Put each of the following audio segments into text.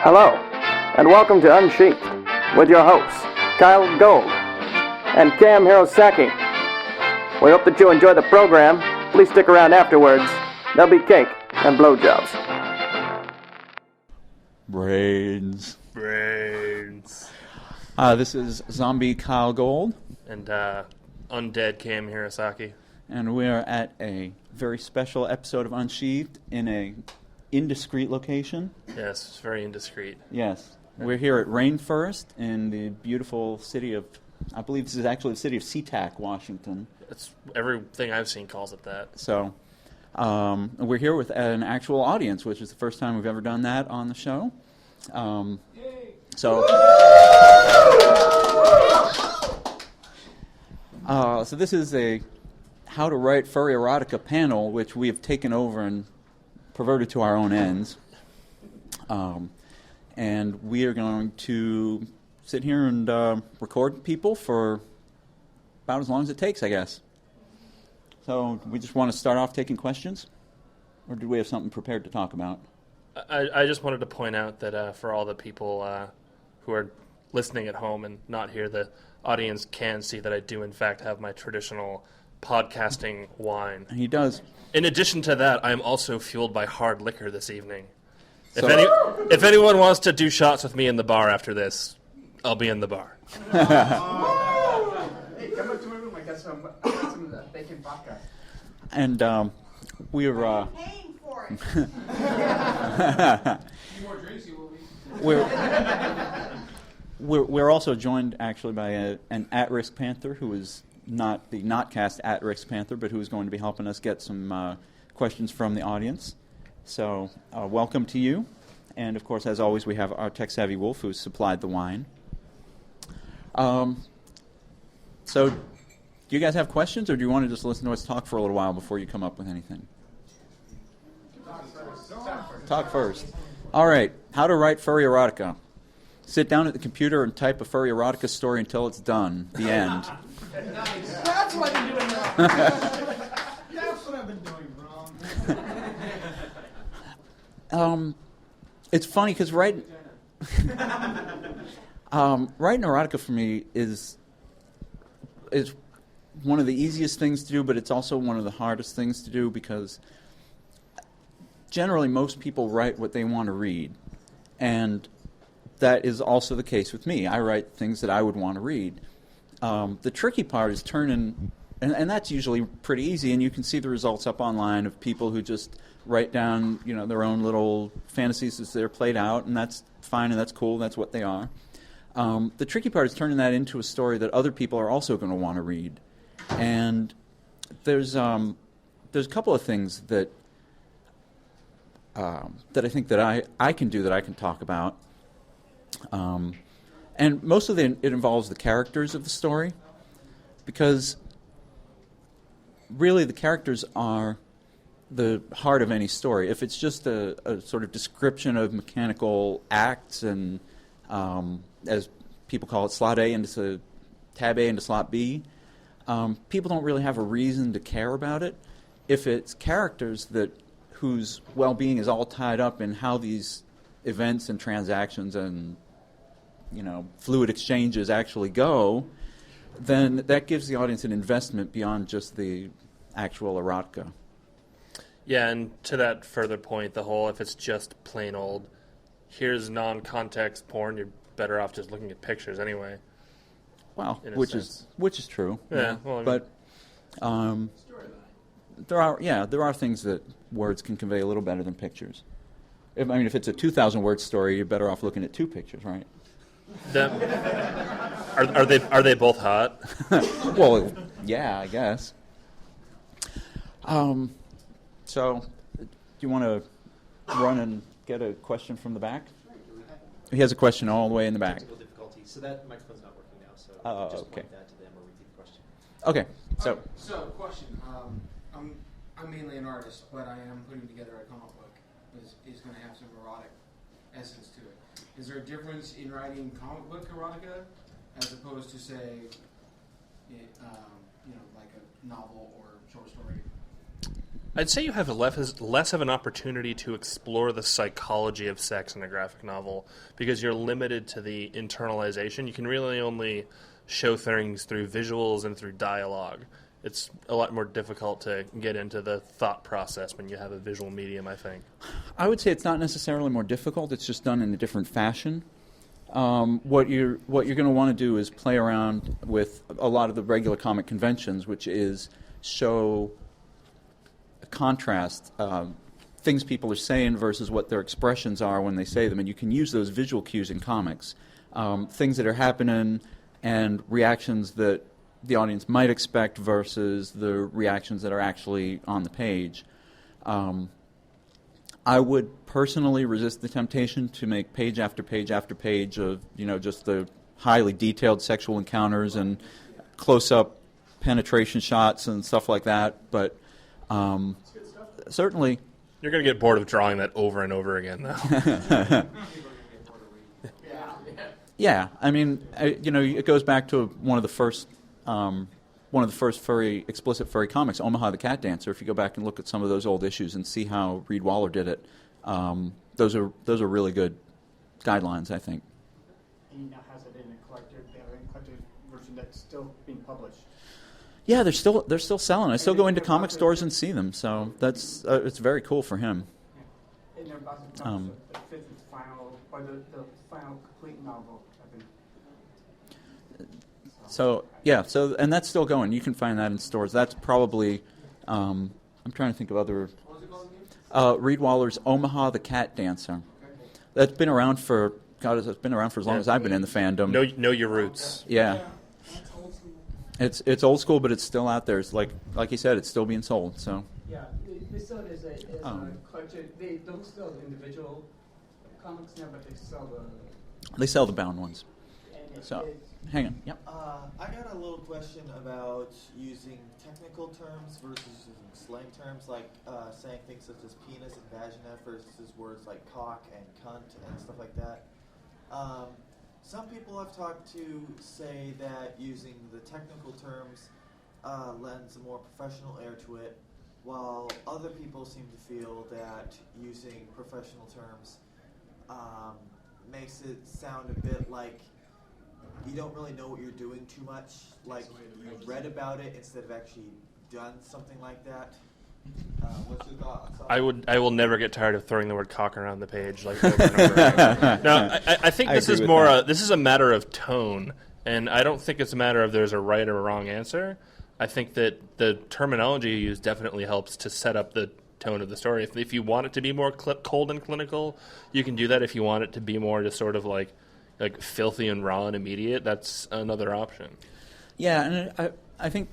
Hello, and welcome to Unsheathed with your hosts, Kyle Gold and Cam Hirosaki. We hope that you enjoy the program. Please stick around afterwards. There'll be cake and blowjobs. Brains. This is Zombie Kyle Gold. And Undead Cam Hirosaki. And we are at a very special episode of Unsheathed in a indiscreet location. Yes, it's very indiscreet. Yes. We're here at RainFurrest in the beautiful city of, I believe this is actually the city of SeaTac, Washington. It's everything I've seen calls it that. So, we're here with an actual audience, which is the first time we've ever done that on the show. So this is a How to Write Furry Erotica panel, which we have taken over and perverted to our own ends. And we are going to sit here and record people for about as long as it takes, I guess. So we just want to start off taking questions? Or do we have something prepared to talk about? I just wanted to point out that for all the people who are listening at home and not here, the audience can see that I do, in fact, have my traditional podcasting wine. He does. In addition to that, I am also fueled by hard liquor this evening. If anyone wants to do shots with me in the bar after this, I'll be in the bar. Hey, come up to my room. I got some of that bacon vodka. And we're I'm paying for it. More drinks, you will be. we're also joined actually by an at-risk panther who is not the not-cast at-risk panther, but who is going to be helping us get some questions from the audience. So welcome to you. And, of course, as always, we have our tech-savvy wolf who supplied the wine. So do you guys have questions, or do you want to just listen to us talk for a little while before you come up with anything? Talk first. All right. How to write furry erotica. Sit down at the computer and type a furry erotica story until it's done. The end. Nice. That's what I've been doing wrong. That's what I've been doing wrong. It's funny because writing erotica for me is one of the easiest things to do, but it's also one of the hardest things to do because generally most people write what they want to read, and that is also the case with me. I write things that I would want to read. The tricky part is turning, and that's usually pretty easy, and you can see the results up online of people who just write down, their own little fantasies as they're played out, and that's fine and that's cool. That's what they are. The tricky part is turning that into a story that other people are also going to want to read, and there's a couple of things that I think that I can do that I can talk about. And most of it involves the characters of the story, because really the characters are the heart of any story. If it's just a sort of description of mechanical acts and, as people call it, slot A into tab A into slot B, people don't really have a reason to care about it. If it's characters whose well-being is all tied up in how these events and transactions and fluid exchanges actually go, then that gives the audience an investment beyond just the actual erotica. Yeah, and to that further point, if it's just plain old, here's non-context porn, you're better off just looking at pictures anyway. Well, which is true. Yeah, well, but there are things that words can convey a little better than pictures. If it's a 2,000-word story, you're better off looking at two pictures, right? Are they both hot? Well, yeah, I guess. So, do you want to run and get a question from the back? He has a question all the way in the back. Technical difficulty. So that microphone's not working now. So just okay. point that to them or repeat the question. Okay. So, Question. I'm mainly an artist, but I am putting together a comic book. Is going to have some erotic essence to it. Is there a difference in writing comic book erotica as opposed to, say, like a novel or short story? I'd say you have less of an opportunity to explore the psychology of sex in a graphic novel because you're limited to the internalization. You can really only show things through visuals and through dialogue. It's a lot more difficult to get into the thought process when you have a visual medium, I think. I would say it's not necessarily more difficult. It's just done in a different fashion. What you're going to want to do is play around with a lot of the regular comic conventions, which is show contrast, things people are saying versus what their expressions are when they say them, and you can use those visual cues in comics, things that are happening and reactions that the audience might expect versus the reactions that are actually on the page. I would personally resist the temptation to make page after page after page of just the highly detailed sexual encounters and close-up penetration shots and stuff like that, but certainly, you're going to get bored of drawing that over and over again, though. Yeah, I mean, it goes back to one of the first explicit furry comics, Omaha the Cat Dancer. If you go back and look at some of those old issues and see how Reed Waller did it, those are really good guidelines, I think. And he now has it in a collector version that's still being published. Yeah, they're still selling. I still go into comic stores and see them, so that's it's very cool for him. Yeah. And they're about to publish the fifth and final, or the final complete novel, I think. So and that's still going. You can find that in stores. That's probably I'm trying to think of other. Reed Waller's Omaha the Cat Dancer. That's been around for it's been around for as long as I've been in the fandom. Know your roots. Yeah. It's old school, but it's still out there. It's like you said, it's still being sold. So Yeah, they sell it as a collection. They don't sell the individual comics now, but they sell the bound ones. And So hang on. Yep. I got a little question about using technical terms versus using slang terms, like saying things such as penis and vagina versus words like cock and cunt and stuff like that. Some people I've talked to say that using the technical terms lends a more professional air to it, while other people seem to feel that using professional terms makes it sound a bit like you don't really know what you're doing too much, like you read about it instead of actually done something like that. What's your thoughts? I will never get tired of throwing the word cock around the page like over and over again. No, I think this is more this is a matter of tone, and I don't think it's a matter of there's a right or a wrong answer. I think that the terminology you use definitely helps to set up the tone of the story. If you want it to be more cold and clinical, you can do that. If you want it to be more just sort of like filthy and raw and immediate, that's another option. Yeah, and I think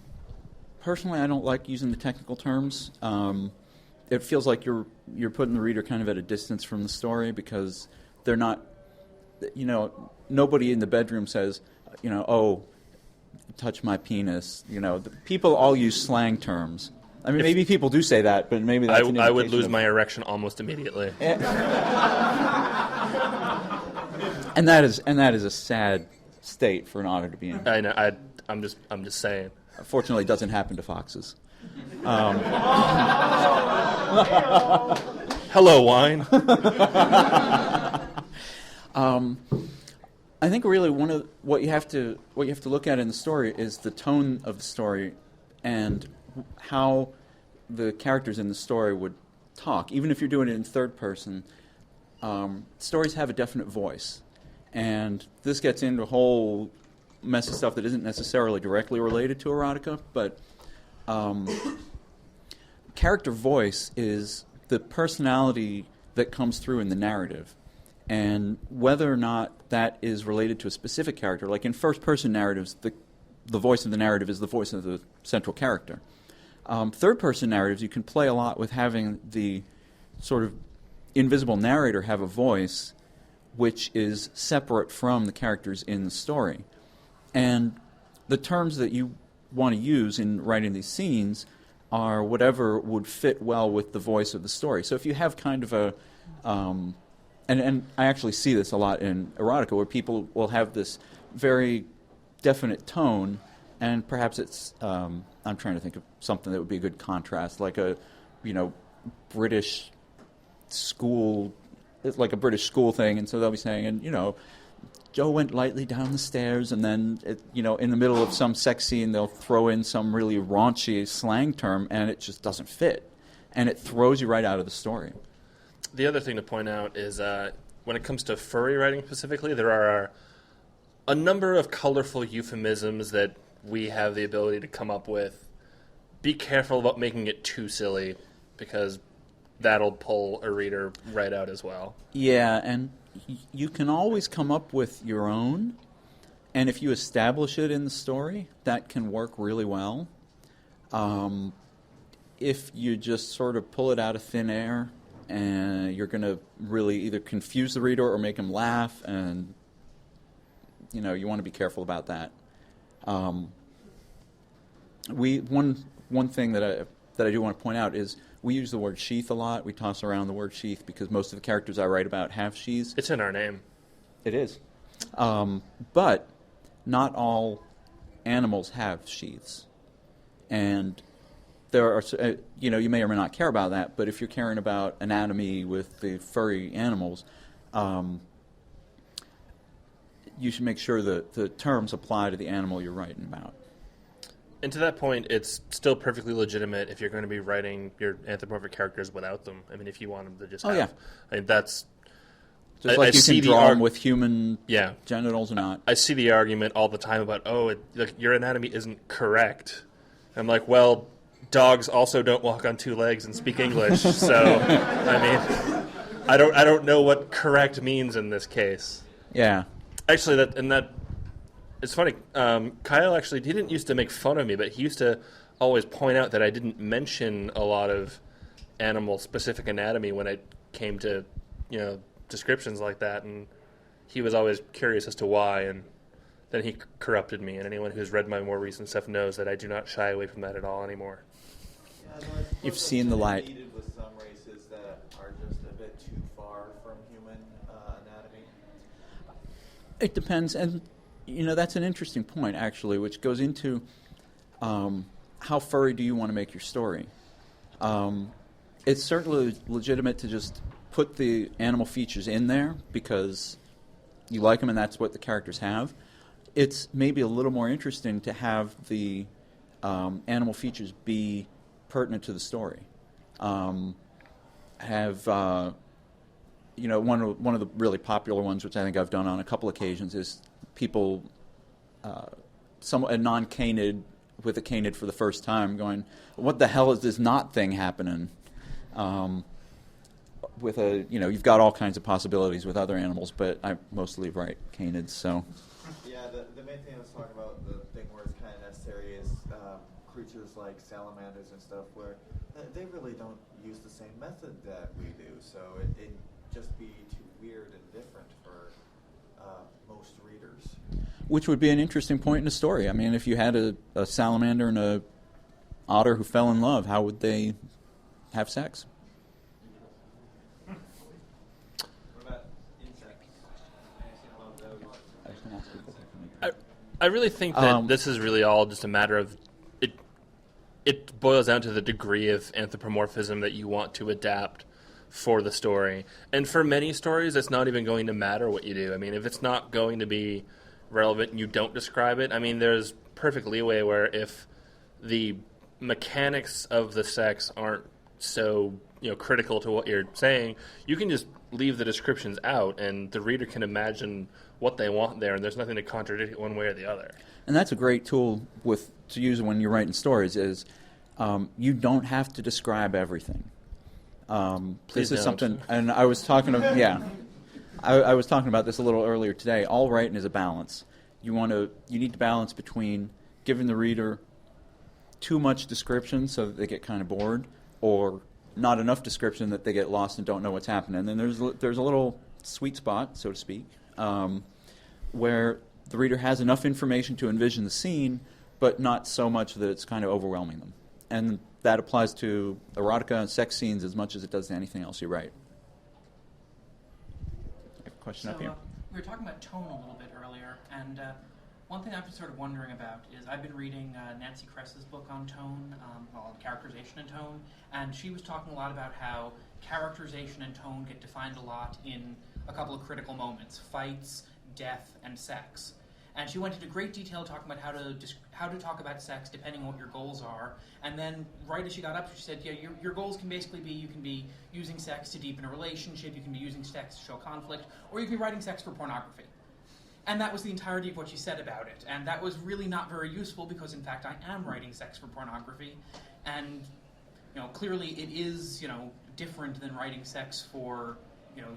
personally I don't like using the technical terms. It feels like you're putting the reader kind of at a distance from the story because they're not, nobody in the bedroom says, oh, touch my penis. People all use slang terms. I mean, maybe people do say that, but maybe that's an I would indication lose of my erection almost immediately. And that is a sad state for an author to be in. I know. I'm just saying. Fortunately, it doesn't happen to foxes. Hello, wine. I think really one of what you have to look at in the story is the tone of the story and how the characters in the story would talk. Even if you're doing it in third person, stories have a definite voice. And this gets into a whole mess of stuff that isn't necessarily directly related to erotica, but character voice is the personality that comes through in the narrative. And whether or not that is related to a specific character, like in first-person narratives, the voice of the narrative is the voice of the central character. Third-person narratives, you can play a lot with having the sort of invisible narrator have a voice which is separate from the characters in the story. And the terms that you want to use in writing these scenes are whatever would fit well with the voice of the story. So if you have kind of a... and I actually see this a lot in erotica, where people will have this very definite tone, and perhaps it's... I'm trying to think of something that would be a good contrast, like a British school, it's like a British school thing, and so they'll be saying, and Joe went lightly down the stairs, and then in the middle of some sex scene they'll throw in some really raunchy slang term, and it just doesn't fit, and it throws you right out of the story. The other thing to point out is when it comes to furry writing specifically, there are a number of colorful euphemisms that we have the ability to come up with. Be careful about making it too silly, because that'll pull a reader right out as well. Yeah, and you can always come up with your own, and if you establish it in the story, that can work really well. If you just sort of pull it out of thin air, and you're going to really either confuse the reader or make them laugh, and you want to be careful about that. One thing that I do want to point out is we use the word sheath a lot. We toss around the word sheath because most of the characters I write about have sheaths. It's in our name. It is. But not all animals have sheaths. And there are, you may or may not care about that, but if you're caring about anatomy with the furry animals, you should make sure that the terms apply to the animal you're writing about. And to that point, it's still perfectly legitimate if you're going to be writing your anthropomorphic characters without them. I mean, if you want them to just have... yeah. I mean, that's... Just like you can draw them with human genitals or not. I see the argument all the time about, your anatomy isn't correct. I'm like, well, dogs also don't walk on two legs and speak English, so, I mean, I don't know what correct means in this case. Yeah. Actually, it's funny. Kyle actually, he didn't used to make fun of me, but he used to always point out that I didn't mention a lot of animal-specific anatomy when it came to, descriptions like that, and he was always curious as to why, and then he corrupted me, and anyone who's read my more recent stuff knows that I do not shy away from that at all anymore. Yeah, You've seen the light. With some races that are just a bit too far from human anatomy. It depends, and that's an interesting point, actually, which goes into how furry do you want to make your story. It's certainly legitimate to just put the animal features in there because you like them and that's what the characters have. It's maybe a little more interesting to have the animal features be pertinent to the story. One of the really popular ones, which I think I've done on a couple occasions, is people, a non-canid with a canid for the first time, going, "What the hell is this knot thing happening?" With you've got all kinds of possibilities with other animals, but I mostly write canids, so. Yeah, the main thing I was talking about, the thing where it's kind of necessary is creatures like salamanders and stuff, where they really don't use the same method that we do, so it'd just be too weird and different for most readers. Which would be an interesting point in the story. I mean, if you had a salamander and a otter who fell in love, how would they have sex? What about insects? I really think that this is really all just a matter of it boils down to the degree of anthropomorphism that you want to adapt for the story. And for many stories, it's not even going to matter what you do. I mean, if it's not going to be relevant and you don't describe it, I mean, there's perfect leeway where if the mechanics of the sex aren't so critical to what you're saying, you can just leave the descriptions out and the reader can imagine what they want there, and there's nothing to contradict it one way or the other. And that's a great tool to use when you're writing stories is you don't have to describe everything. This is something, and I was talking I was talking about this a little earlier today. All writing is a balance. You need to balance between giving the reader too much description so that they get kind of bored, or not enough description that they get lost and don't know what's happening. And then there's a little sweet spot, so to speak, where the reader has enough information to envision the scene, but not so much that it's kind of overwhelming them. And that applies to erotica and sex scenes as much as it does to anything else you write. I have a question up here. We were talking about tone a little bit earlier, and One thing I've been sort of wondering about is I've been reading Nancy Kress's book on tone, on characterization and tone, and she was talking a lot about how characterization and tone get defined a lot in a couple of critical moments: fights, death, and sex. And she went into great detail talking about how to talk about sex depending on what your goals are. And then right as she got up, she said, yeah, your goals can basically be, you can be using sex to deepen a relationship, you can be using sex to show conflict, or you can be writing sex for pornography. And that was the entirety of what she said about it. And that was really not very useful because, in fact, I am writing sex for pornography. And, clearly it is, different than writing sex for,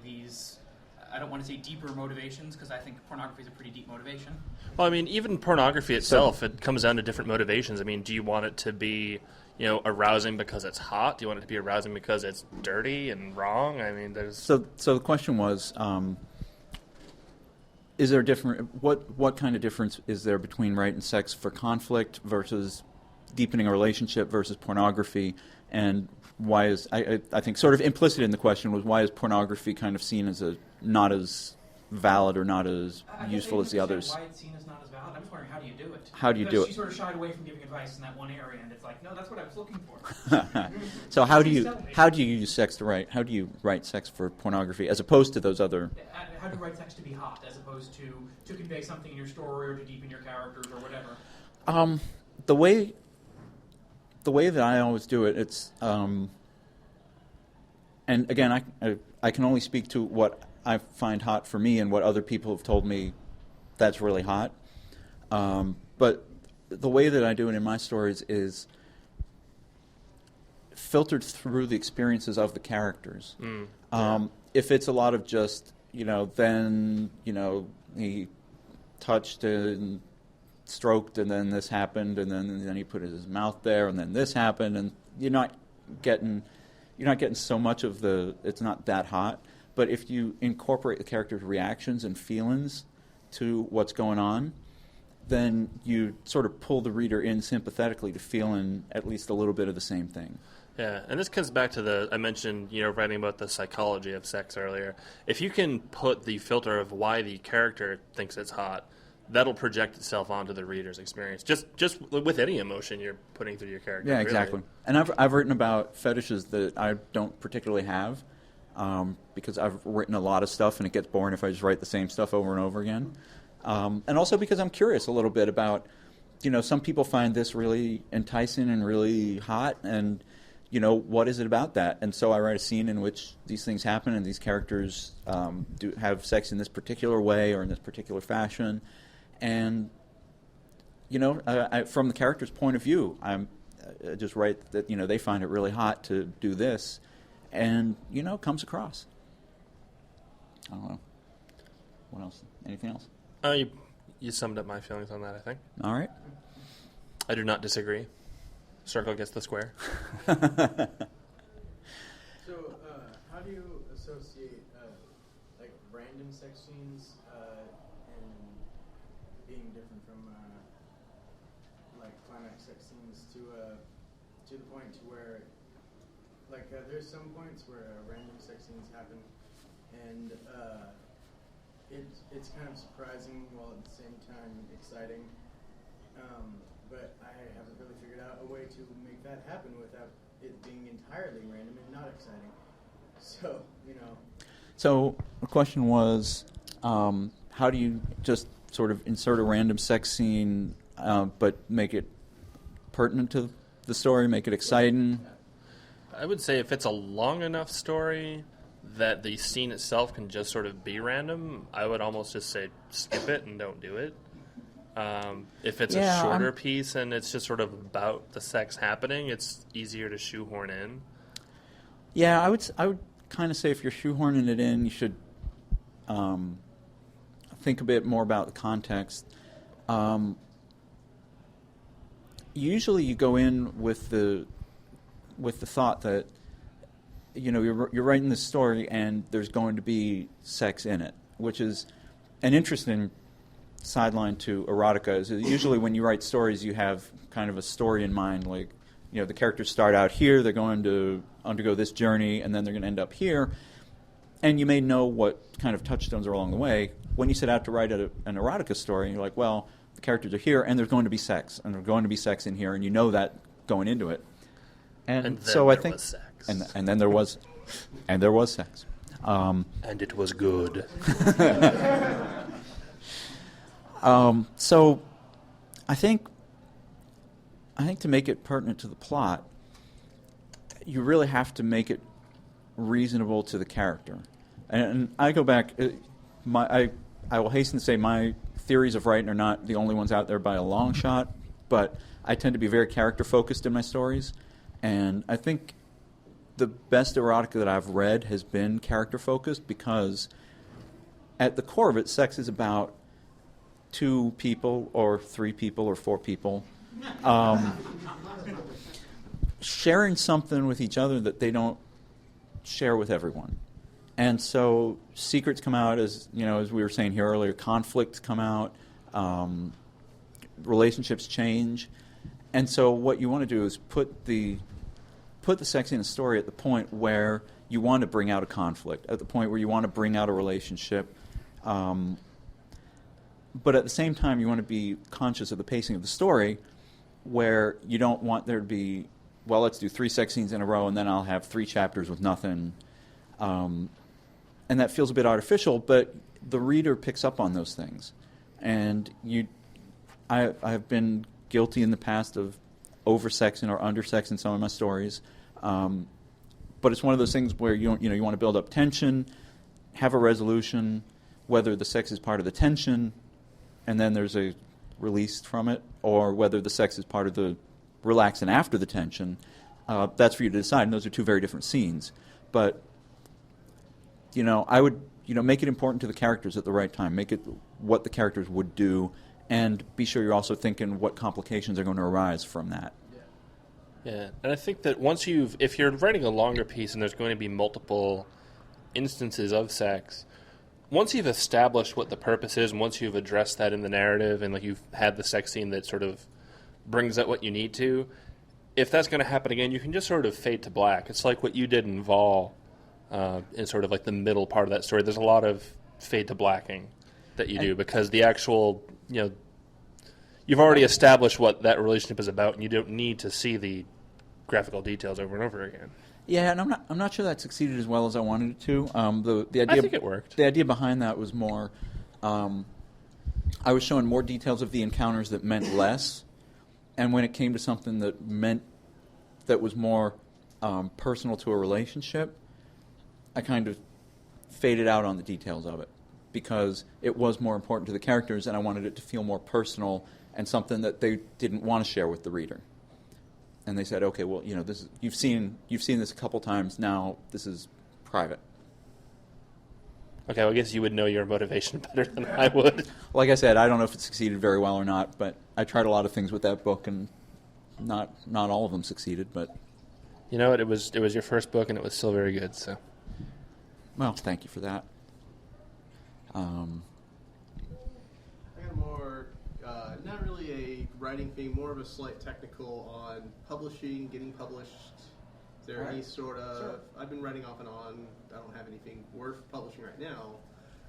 these, I don't want to say deeper motivations, because I think pornography is a pretty deep motivation. Well, I mean, even pornography itself, it comes down to different motivations. I mean, do you want it to be, arousing because it's hot? Do you want it to be arousing because it's dirty and wrong? I mean, there's... So the question was... is there what kind of difference is there between writing sex for conflict versus deepening a relationship versus pornography? And why is, I think sort of implicit in the question was, why is pornography kind of seen as not as valid or not as useful as the others? Why it's seen as not as valid? I'm just wondering, how do you do it? How do you do it? She sort of shied away from giving advice in that one area, and it's like, no, that's what I was looking for. So how do you use sex to write? How do you write sex for pornography as opposed to those other? How do you write sex to be hot as opposed to convey something in your story or to deepen your characters or whatever? The way that I always do it, it's and again, I can only speak to what I find hot for me and what other people have told me that's really hot. But the way that I do it in my stories is filtered through the experiences of the characters. If it's a lot of just, then, he touched and stroked and then this happened and then he put his mouth there and then this happened, and you're not getting so much of it's not that hot. But if you incorporate the character's reactions and feelings to what's going on, then you sort of pull the reader in sympathetically to feeling at least a little bit of the same thing. Yeah, and this comes back to I mentioned, writing about the psychology of sex earlier. If you can put the filter of why the character thinks it's hot, that'll project itself onto the reader's experience. Just with any emotion you're putting through your character. Yeah, exactly. And I've written about fetishes that I don't particularly have, because I've written a lot of stuff and it gets boring if I just write the same stuff over and over again. And also because I'm curious a little bit about, some people find this really enticing and really hot, and what is it about that? And so I write a scene in which these things happen and these characters do have sex in this particular way or in this particular fashion. And, from the character's point of view, I just write that, they find it really hot to do this, and, comes across. I don't know. What else? Anything else? You summed up my feelings on that, I think. All right. I do not disagree. Circle gets the square. So, how do you associate random sex scenes and being different from climax sex scenes to the point to where there's some points where random sex scenes happen and it's kind of surprising while at the same time exciting. But I haven't really figured out a way to make that happen without it being entirely random and not exciting. So, So the question was, how do you just sort of insert a random sex scene, but make it pertinent to the story, make it exciting? I would say if it's a long enough story that the scene itself can just sort of be random, I would almost just say skip it and don't do it. If it's a shorter piece and it's just sort of about the sex happening, it's easier to shoehorn in. Yeah, I would kind of say if you're shoehorning it in, you should think a bit more about the context. Usually, you go in with the thought that you're writing this story and there's going to be sex in it, which is an interesting sideline to erotica. Is usually when you write stories, you have kind of a story in mind, like the characters start out here, they're going to undergo this journey, and then they're going to end up here, and you may know what kind of touchstones are along the way. When you set out to write an erotica story, you're like, well, the characters are here, and there's going to be sex, and there's going to be sex in here, and you know that going into it. And so I think, was sex. and then there was, and there was sex. And it was good. So I think to make it pertinent to the plot, you really have to make it reasonable to the character. And I go back, I will hasten to say my theories of writing are not the only ones out there by a long shot, but I tend to be very character-focused in my stories. And I think the best erotica that I've read has been character-focused because at the core of it, sex is about two people or three people or four people sharing something with each other that they don't share with everyone. And so secrets come out, as we were saying here earlier, conflicts come out, relationships change. And so what you want to do is put the sex in a story at the point where you want to bring out a conflict, at the point where you want to bring out a relationship. But at the same time, you want to be conscious of the pacing of the story where you don't want there to be, well, let's do 3 sex scenes in a row and then I'll have 3 chapters with nothing. And that feels a bit artificial, but the reader picks up on those things. And I've been guilty in the past of over-sexing or under-sexing some of my stories. But it's one of those things where you want to build up tension, have a resolution, whether the sex is part of the tension, and then there's a release from it, or whether the sex is part of the relaxing after the tension. That's for you to decide, and those are 2 very different scenes. But I would make it important to the characters at the right time. Make it what the characters would do, and be sure you're also thinking what complications are going to arise from that. Yeah, and I think that if you're writing a longer piece and there's going to be multiple instances of sex, once you've established what the purpose is, and once you've addressed that in the narrative, and you've had the sex scene that sort of brings out what you need to, if that's going to happen again, you can just sort of fade to black. It's like what you did in Vol, in sort of like the middle part of that story. There's a lot of fade to blacking that you do because the actual, you've already established what that relationship is about, and you don't need to see the graphical details over and over again. Yeah, and I'm not sure that succeeded as well as I wanted it to. The idea, I think it worked. The idea behind that was more, I was showing more details of the encounters that meant less, and when it came to something that was more personal to a relationship, I kind of faded out on the details of it because it was more important to the characters, and I wanted it to feel more personal and something that they didn't want to share with the reader. And they said, okay, well, this is, you've seen this a couple times. Now this is private. Okay, well, I guess you would know your motivation better than I would. Like I said, I don't know if it succeeded very well or not, but I tried a lot of things with that book, and not all of them succeeded. But you know what? It was your first book, and it was still very good. So, well, thank you for that. I got more, not really a writing thing, more of a slight technical on publishing, getting published. Is there any sort of... Sure. I've been writing off and on. I don't have anything worth publishing right now.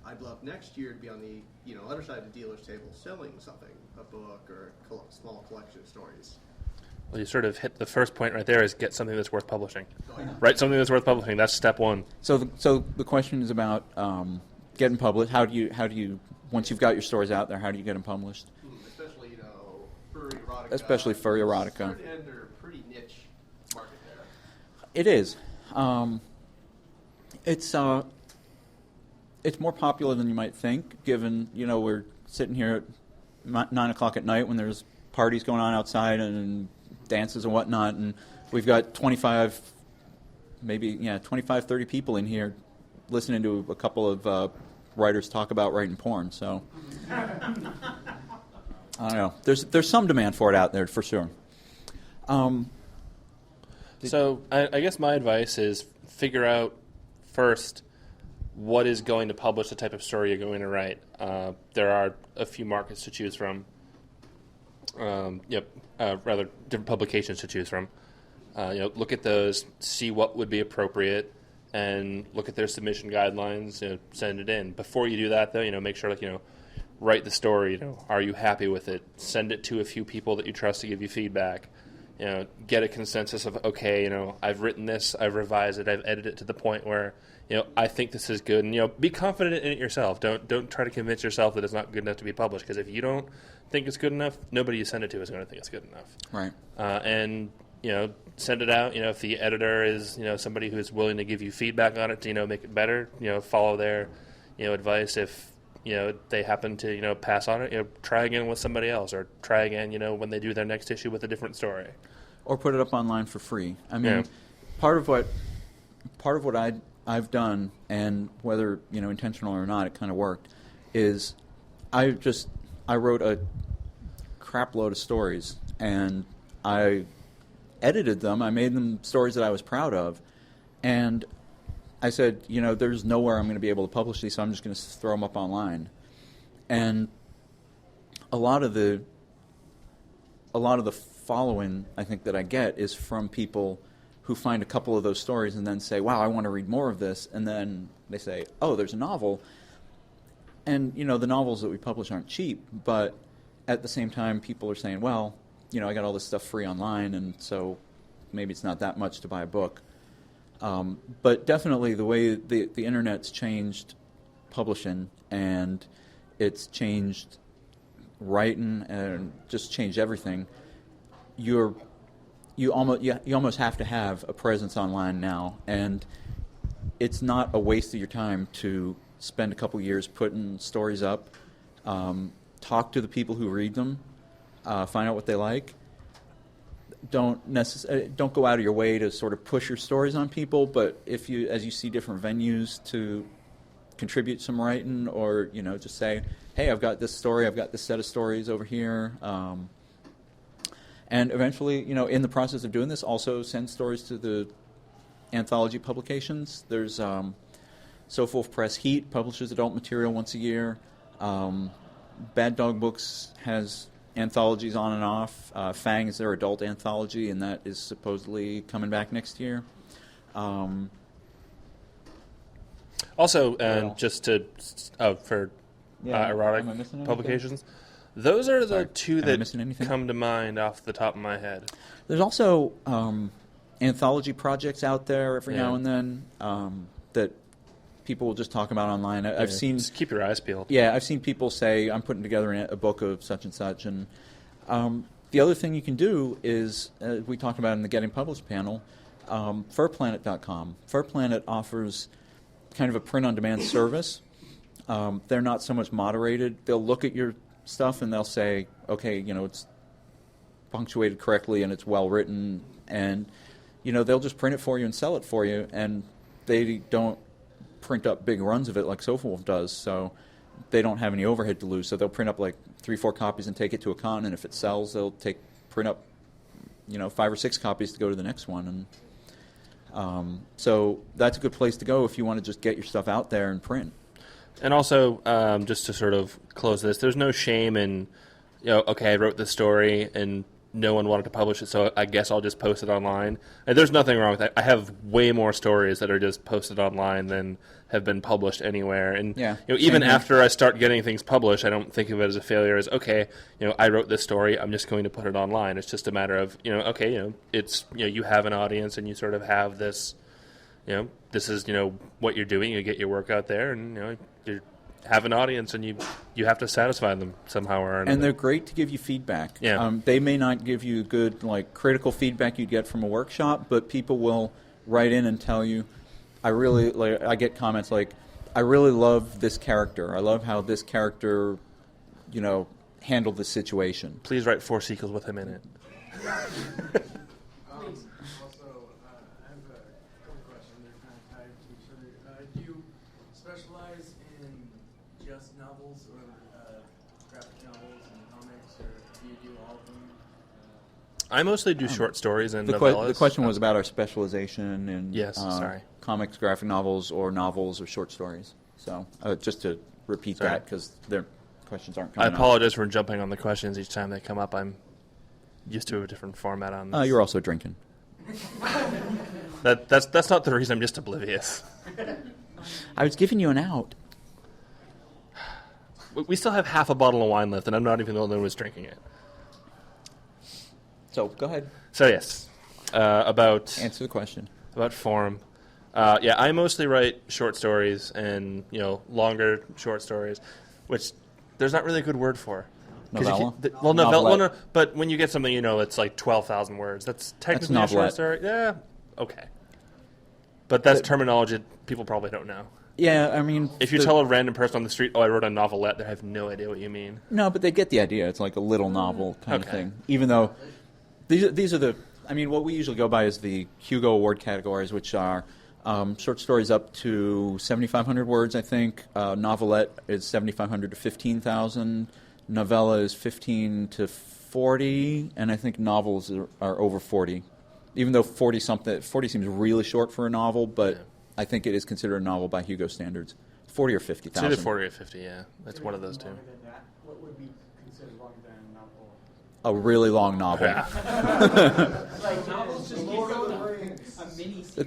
I'd love next year to be on the other side of the dealer's table selling something, a book or a small collection of stories. Well, you sort of hit the first point right there is get something that's worth publishing. Write something that's worth publishing. That's step one. So the question is about getting published. How do you once you've got your stories out there, how do you get them published? Especially, furry erotica. Especially furry erotica. And they're a pretty niche market there. It is. It's more popular than you might think, given, we're sitting here at 9 o'clock at night when there's parties going on outside and dances and whatnot, and we've got 25, 30 people in here listening to a couple of writers talk about writing porn, so I don't know. There's some demand for it out there, for sure. So I guess my advice is figure out first what is going to publish the type of story you're going to write. There are a few markets to choose from. Rather different publications to choose from. Look at those, see what would be appropriate, and look at their submission guidelines. Send it in. Before you do that, though, make sure write the story. Are you happy with it? Send it to a few people that you trust to give you feedback. Get a consensus of, okay, I've written this, I've revised it, I've edited it to the point where, I think this is good, and be confident in it yourself. Don't try to convince yourself that it's not good enough to be published, because if you don't think it's good enough, nobody you send it to is going to think it's good enough. Right. And send it out. If the editor is somebody who's willing to give you feedback on it to make it better, follow their advice. If they happen to pass on it, try again with somebody else, or try again when they do their next issue with a different story, or put it up online for free. I mean, part of what I've done, and whether intentional or not, it kind of worked, is I wrote a crap load of stories, and I edited them. I made them stories that I was proud of, and I said, there's nowhere I'm going to be able to publish these, so I'm just going to throw them up online. And a lot of the following I think that I get is from people who find a couple of those stories and then say, wow, I want to read more of this, and then they say, oh, there's a novel. And the novels that we publish aren't cheap, but at the same time people are saying, well, I got all this stuff free online, and so maybe it's not that much to buy a book. But definitely the way the internet's changed publishing, and it's changed writing, and just changed everything. You almost have to have a presence online now, and it's not a waste of your time to spend a couple years putting stories up, talk to the people who read them, find out what they like. Don't go out of your way to sort of push your stories on people, but as you see different venues to contribute some writing, or just say, hey, I've got this story, I've got this set of stories over here, and eventually, in the process of doing this, also send stories to the anthology publications. There's So Wolf Press Heat publishes adult material once a year. Bad Dog Books has anthologies on and off. Fang is their adult anthology, and that is supposedly coming back next year. Also, just to for erotic publications, those are the two that come to mind off the top of my head. There's also anthology projects out there every now and then that people will just talk about online. I've seen. Just keep your eyes peeled. Yeah, I've seen people say, I'm putting together a book of such and such. And the other thing you can do is, we talked about in the Getting Published panel, furplanet.com. Furplanet offers kind of a print-on-demand service. They're not so much moderated. They'll look at your stuff and they'll say, okay, it's punctuated correctly and it's well-written. And, they'll just print it for you and sell it for you. And they don't print up big runs of it like Sofa Wolf does, so they don't have any overhead to lose. So they'll print up like 3-4 copies and take it to a con, and if it sells, they'll print up 5 or 6 copies to go to the next one. And so that's a good place to go if you want to just get your stuff out there and print. And also, just to sort of close this, there's no shame in, okay, I wrote this story and no one wanted to publish it, so I guess I'll just post it online. And there's nothing wrong with that. I have way more stories that are just posted online than have been published anywhere. And even after I start getting things published, I don't think of it as a failure. As okay, I wrote this story, I'm just going to put it online. It's just a matter of okay, it's you have an audience and you sort of have this, this is what you're doing. You get your work out there, and you have an audience, and you have to satisfy them somehow or another. And they're great to give you feedback. Yeah. They may not give you good, critical feedback you'd get from a workshop, but people will write in and tell you, I get comments like, I really love this character. I love how this character, handled the situation. Please write 4 sequels with him in it. Also, I have a couple questions. They're kind of tied to each other. Do you specialize in just novels or graphic novels and comics, or do you do all of them? I mostly do short stories and novellas. The question was about our specialization in sorry. Comics, graphic novels or short stories. So just to repeat that, because their questions aren't coming up. I apologize for jumping on the questions each time they come up. I'm used to a different format on this. You're also drinking. That's not the reason. I'm just oblivious. I was giving you an out. We still have half a bottle of wine left, and I'm not even the only one who's drinking it. So go ahead. So yes, about Answer the question. about form. Yeah, I mostly write short stories and longer short stories, which there's not really a good word for. 'Cause you Novella? can't- Well, novella. Well, Novelette. no, but when you get something, it's like 12,000 words. That's technically a short novelette. story. Yeah, okay. But that's terminology that people probably don't know. Yeah, I mean... If you tell a random person on the street, I wrote a novelette, they have no idea what you mean. No, but they get the idea. It's like a little novel kind of Okay. thing. Even though these are the... I mean, what we usually go by is the Hugo Award categories, which are short stories up to 7,500 words, I think. Novelette is 7,500 to 15,000. Novella is 15 to 40. And I think novels are over 40. Even though 40 seems really short for a novel, but I think it is considered a novel by Hugo standards. 40 or 50,000. It's either 40 or 50, yeah. That's one of those two. Longer than that, what would be considered longer than a novel? A really long novel. Like novels just keep going on. A mini series. The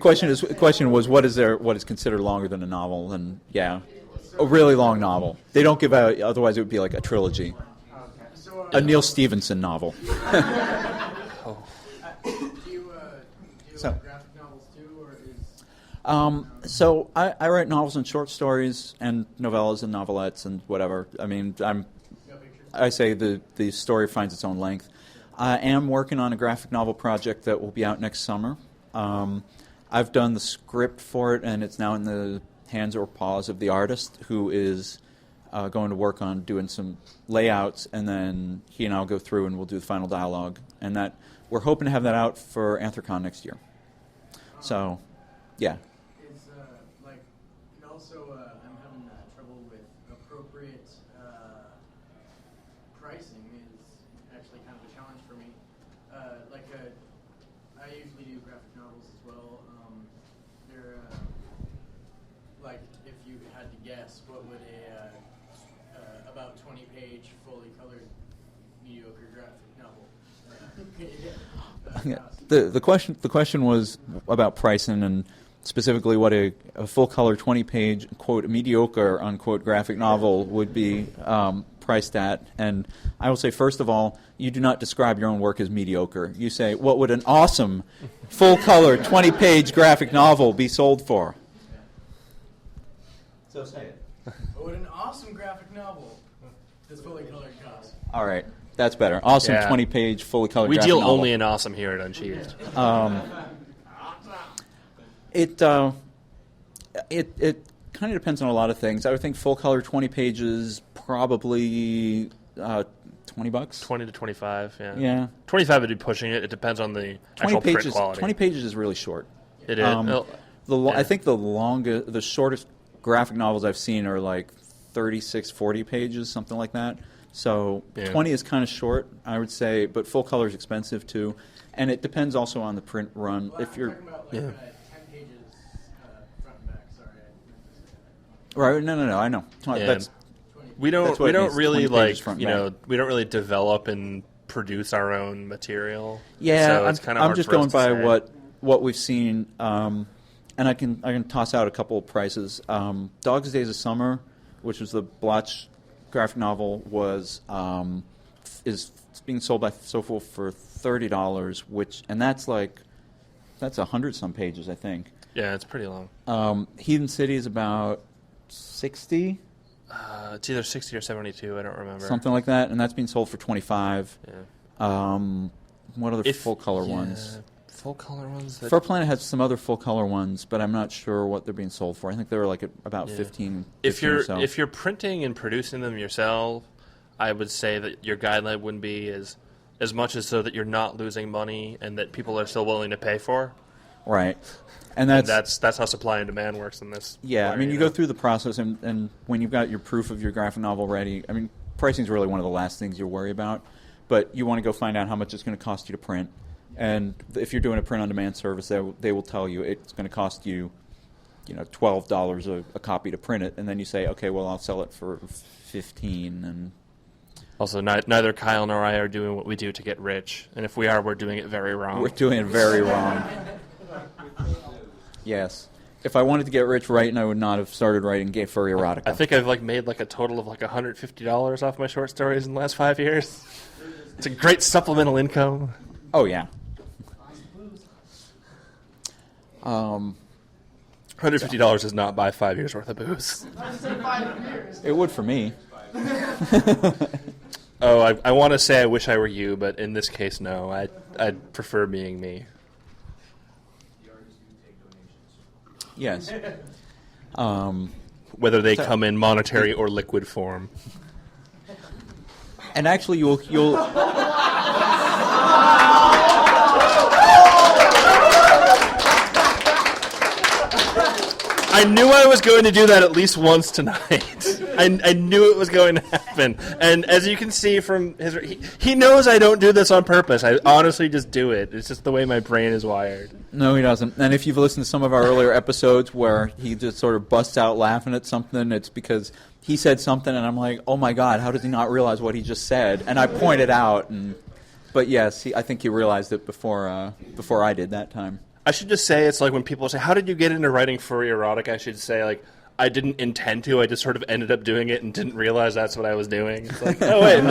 question was what is considered longer than a novel, and yeah, a really long novel. They don't give out, otherwise it would be like a trilogy, So, a Neil Stevenson novel. do you So- like graphic novels too, or is So I write novels and short stories and novellas and novelettes and whatever. I mean, I say the story finds its own length. I am working on a graphic novel project that will be out next summer. I've done the script for it, and it's now in the hands or paws of the artist, who is going to work on doing some layouts, and then he and I'll go through and we'll do the final dialogue. And that we're hoping to have that out for Anthrocon next year. So, yeah. It's like, and also I'm having trouble with appropriate pricing is actually kind of a challenge for me. I usually do graphic novels as well. They're like, if you had to guess, what would a about 20-page fully colored mediocre graphic novel cost? The question was about pricing, and specifically what a full color 20-page quote mediocre unquote graphic novel would be priced at. And I will say, first of all, you do not describe your own work as mediocre. You say, what would an awesome full color 20-page graphic novel be sold for? So say it. What would an awesome graphic novel that's fully colored cost? All right, that's better. Awesome Yeah. 20-page fully colored We graphic deal novel. only in awesome here at Unsheathed. It kind of depends on a lot of things. I would think full color 20 pages, probably $20. 20 to 25, yeah. Yeah. 25 would be pushing it. It depends on the 20 actual print pages. quality. 20 pages is really short. It is. Well, I think the shortest graphic novels I've seen are like 36, 40 pages, something like that. So 20 is kind of short, I would say, but full color is expensive too, and it depends also on the print run. Well, If you're I'm talking about 10 pages front and back. Sorry, I meant to say that. right, no, I know. Yeah. That's we That's don't what it really means, 20 like pages front and back. we don't really develop and produce our own material. Yeah, so it's kind of I'm hard just for us going to by say. what we've seen, and I can toss out a couple of prices. Dog's Days of Summer, which was the Blotch graphic novel, is being sold by Sofo for $30, and that's 100 some pages, I think. Yeah, it's pretty long. Heathen City is about 60. It's either 60 or 72. I don't remember. Something like that, and that's being sold for 25. Yeah. What other full color ones? Full color ones. Fur Planet has some other full color ones, but I'm not sure what they're being sold for. I think they were like at about 15. If 15 or you're so. if you're printing and producing them yourself, I would say that your guideline wouldn't be as much as so that you're not losing money and that people are still willing to pay for. Right. And that's how supply and demand works in this. Yeah, way, I mean, you go through the process, and when you've got your proof of your graphic novel ready, I mean, pricing is really one of the last things you worry about, but you want to go find out how much it's going to cost you to print. And if you're doing a print-on-demand service, they will tell you it's going to cost you, $12 a copy to print it, and then you say, okay, well, I'll sell it for $15, and also neither Kyle nor I are doing what we do to get rich, and if we are, we're doing it very wrong. we're doing it very wrong. Yes. If I wanted to get rich writing, I would not have started writing gay furry erotica. I think I've made a total of $150 off my short stories in the last 5 years. It's a great supplemental income. Oh yeah. $150 does not buy 5 years worth of booze. It would for me. Oh, I want to say I wish I were you, but in this case, no. I'd prefer being me. Yes. Whether they come in monetary or liquid form. And actually, you'll I knew I was going to do that at least once tonight. I knew it was going to happen. And as you can see from his... He knows I don't do this on purpose. I honestly just do it. It's just the way my brain is wired. No, he doesn't. And if you've listened to some of our earlier episodes where he just sort of busts out laughing at something, it's because he said something, and I'm like, oh my God, how does he not realize what he just said? And I pointed out, but yes, I think he realized it before I did that time. I should just say, it's like when people say, how did you get into writing furry erotic? I should say, I didn't intend to. I just sort of ended up doing it and didn't realize that's what I was doing. It's like, oh, wait, and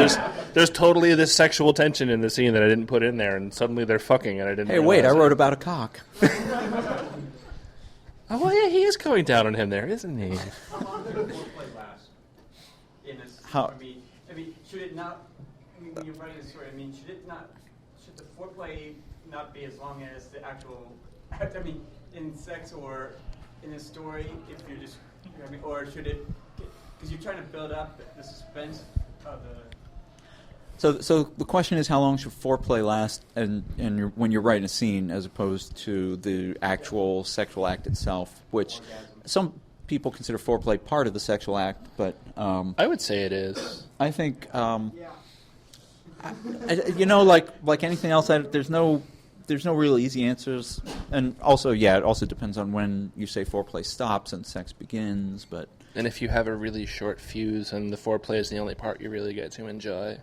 there's totally this sexual tension in the scene that I didn't put in there, and suddenly they're fucking, and I didn't realize wait, I wrote it. about a cock. Oh, well, yeah, he is going down on him there, isn't he? How long does the foreplay last? How? I mean, should it not? When you're writing a story, should the foreplay not be as long as the actual? In sex or in a story, if you're just, or should it? Because you're trying to build up the suspense of the. So the question is, how long should foreplay last, and when you're writing a scene, as opposed to the actual sexual act itself, which some people consider foreplay part of the sexual act, but I would say it is. I think, like anything else, there's no real easy answers, and also, it also depends on when you say foreplay stops and sex begins. But and if you have a really short fuse, and the foreplay is the only part you really get to enjoy.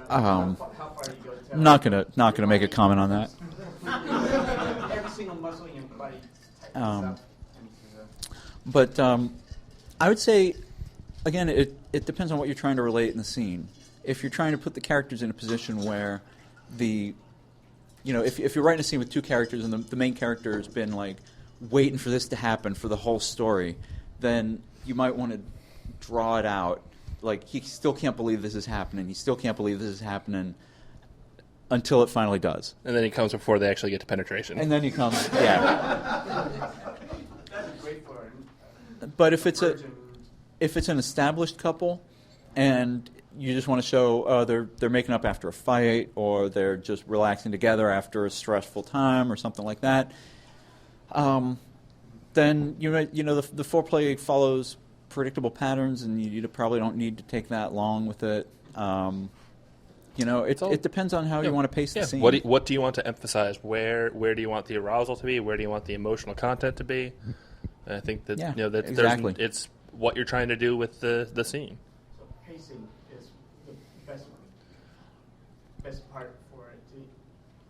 How far do you go to not gonna make a comment on that. Every single muscle in your body. But I would say, again, it depends on what you're trying to relate in the scene. If you're trying to put the characters in a position where if you're writing a scene with two characters and the main character has been waiting for this to happen for the whole story, then you might want to draw it out. He still can't believe this is happening. He still can't believe this is happening until it finally does. And then he comes before they actually get to penetration. And then he comes, yeah. That's great for him. But if it's an established couple, and you just want to show they're making up after a fight, or they're just relaxing together after a stressful time, or something like that, then the foreplay follows predictable patterns, and you probably don't need to take that long with it. It depends on how you want to pace the scene. What do you want to emphasize? Where do you want the arousal to be? Where do you want the emotional content to be? And I think that that exactly. It's what you're trying to do with the scene. So pacing is the best part for it.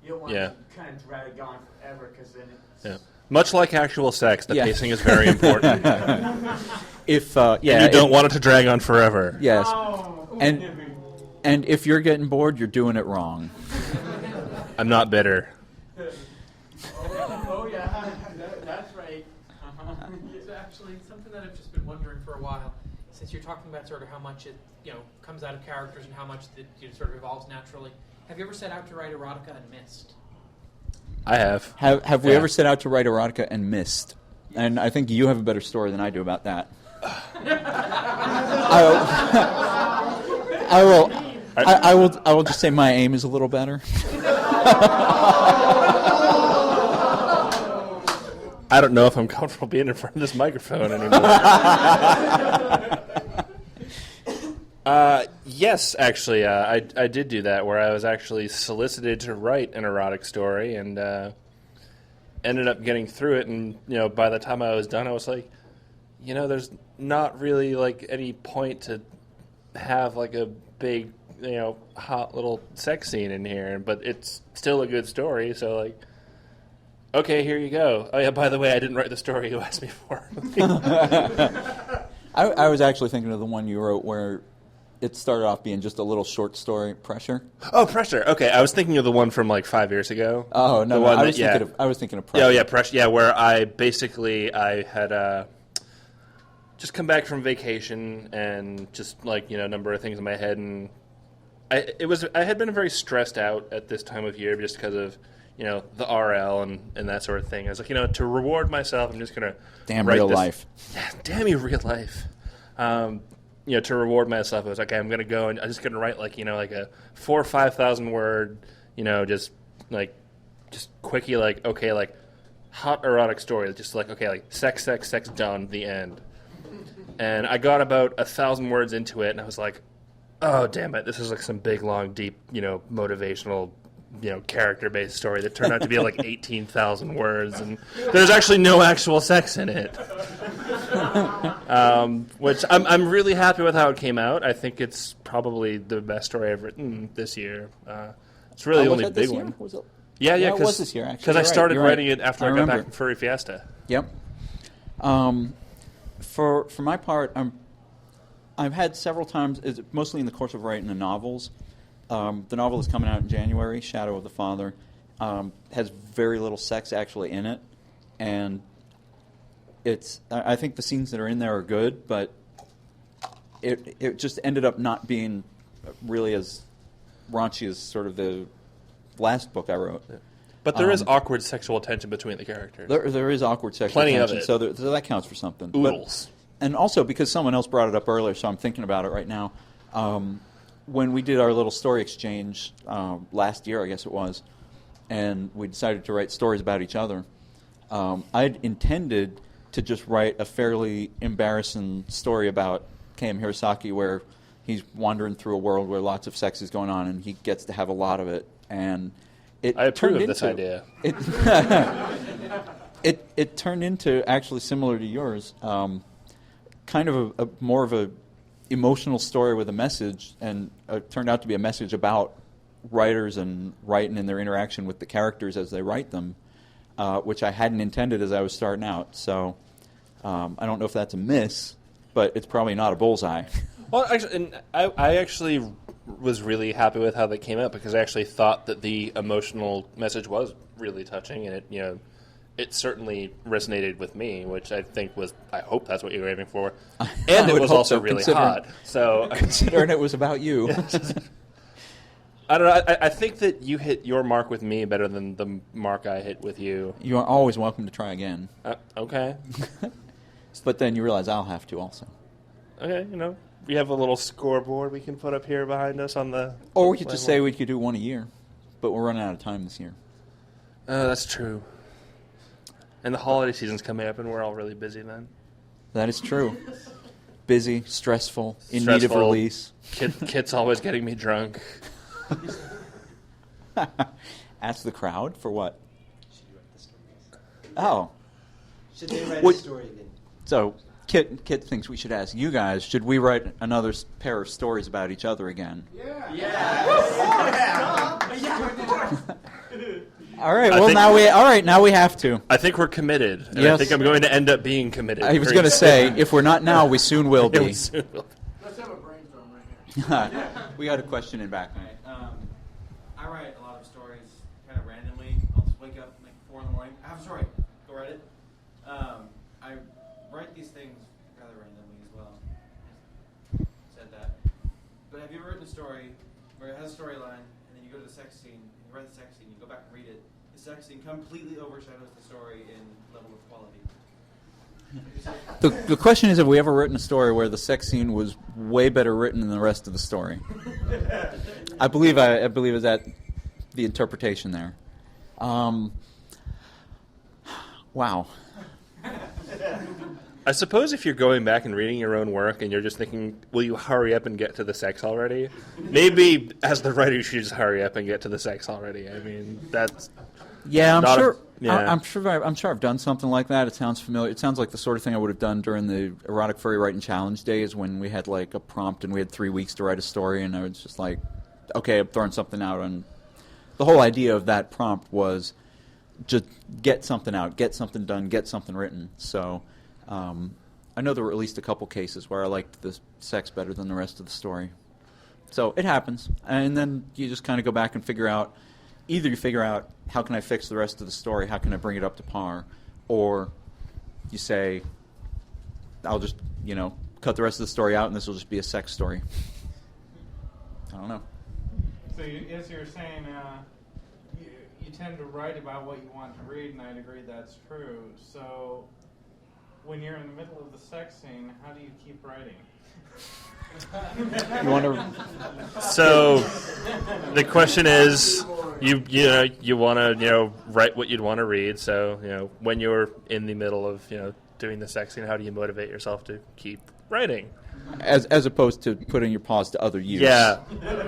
You don't want to kind of drag on forever, because then it's much like actual sex, the pacing is very important. You don't want it to drag on forever. Yes, and if you're getting bored, you're doing it wrong. I'm not bitter. Oh yeah, that's right. It's actually something that I've just been wondering for a while. Since you're talking about sort of how much it comes out of characters and how much it sort of evolves naturally. Have you ever set out to write erotica and missed? I have. Have we ever set out to write erotica and missed? And I think you have a better story than I do about that. I will just say my aim is a little better. I don't know if I'm comfortable being in front of this microphone anymore. Yes, actually, I did do that, where I was actually solicited to write an erotic story, and ended up getting through it. And by the time I was done, I was like, there's not really any point to have a big, hot little sex scene in here, but it's still a good story. So okay, here you go. Oh yeah, by the way, I didn't write the story you asked me for. I was actually thinking of the one you wrote where it started off being just a little short story, Pressure. Oh, Pressure. Okay, I was thinking of the one from like 5 years ago. Oh no, I was thinking of Pressure. Oh yeah, Pressure. Yeah, where I had just come back from vacation and just like a number of things in my head, and I had been very stressed out at this time of year just because of the RL and that sort of thing. I was like, to reward myself, I'm just gonna damn write real this. life. Yeah, damn you, real life. To reward myself, I was like, okay, I'm gonna go and I'm just gonna write like a 4,000 or 5,000 word, just quickie, like okay, like hot erotic story, just like okay, like sex, done, the end. And I got about 1,000 words into it, and I was like, oh damn it, this is like some big, long, deep, motivational, character-based story that turned out to be like 18,000 words, and there's actually no actual sex in it. Which I'm really happy with how it came out. I think it's probably the best story I've written this year. It's really the only big one. Was it? Yeah, it was this year, actually. Because I started You're writing right. it after I got back from Furry Fiesta. Yep. For my part, I've had several times, mostly in the course of writing the novels. The novel is coming out in January, Shadow of the Father. Has very little sex actually in it, and I think the scenes that are in there are good, but it just ended up not being really as raunchy as sort of the last book I wrote. Yeah. But there is awkward sexual tension between the characters. There is awkward sexual tension. Plenty of it. So that counts for something. Oodles. And also, because someone else brought it up earlier, so I'm thinking about it right now, when we did our little story exchange last year, I guess it was, and we decided to write stories about each other, I'd intended to just write a fairly embarrassing story about Keiim Hirosaki where he's wandering through a world where lots of sex is going on and he gets to have a lot of it. And I approve of this idea. It turned into actually similar to yours, kind of a more of a emotional story with a message, and it turned out to be a message about writers and writing and their interaction with the characters as they write them, which I hadn't intended as I was starting out. So I don't know if that's a miss, but it's probably not a bullseye. Well, actually, and I actually was really happy with how they came out because I actually thought that the emotional message was really touching, and it certainly resonated with me, which I hope that's what you were aiming for. And it was also really hot. So considering it was about you. I don't know. I think that you hit your mark with me better than the mark I hit with you. You are always welcome to try again. Okay. But then you realize I'll have to also. Okay, we have a little scoreboard we can put up here behind us on the... Or we could just say we could do one a year, but we're running out of time this year. That's true. And the holiday season's coming up, and we're all really busy then. That is true. Busy, stressful, in need of release. Kit's always getting me drunk. Ask the crowd for what? Should you write the stories? Oh. Should they write a story again? So Kit thinks we should ask you guys, should we write another pair of stories about each other again? Yeah. All right. Well, now we have to. I think we're committed. And yes. I think I'm going to end up being committed. I was going to say, if we're not now, we soon will be. Let's have a brainstorm right here. We got a question in back. I write a lot of stories kind of randomly. I'll just wake up like 4 in the morning. I have a story. Go write it. I write these things rather randomly as well. Said that. But have you ever written a story where it has a storyline, and then you go to the sex scene, and you write the sex scene, you go back and read it. The sex scene completely overshadows the story in level of quality. The question is, have we ever written a story where the sex scene was way better written than the rest of the story? I believe is that the interpretation there. Wow. I suppose if you're going back and reading your own work and you're just thinking, will you hurry up and get to the sex already? Maybe as the writer you should just hurry up and get to the sex already. I mean, that's... Yeah, I'm sure. Yeah. I'm sure I've done something like that. It sounds familiar. It sounds like the sort of thing I would have done during the Erotic Furry Writing Challenge days when we had like a prompt and we had 3 weeks to write a story, and I was just like, okay, I'm throwing something out. And the whole idea of that prompt was, just get something out, get something done, get something written. So I know there were at least a couple cases where I liked the sex better than the rest of the story. So it happens. And then you just kind of go back and figure out, either you figure out, how can I fix the rest of the story? How can I bring it up to par? Or you say, I'll just, cut the rest of the story out and this will just be a sex story. I don't know. So as you're saying, you tend to write about what you want to read, and I'd agree that's true. So when you're in the middle of the sex scene, how do you keep writing? You want to? So the question is, you want to write what you'd want to read. So when you're in the middle of doing the sex scene, how do you motivate yourself to keep writing? As opposed to putting your paws to other use. Yeah.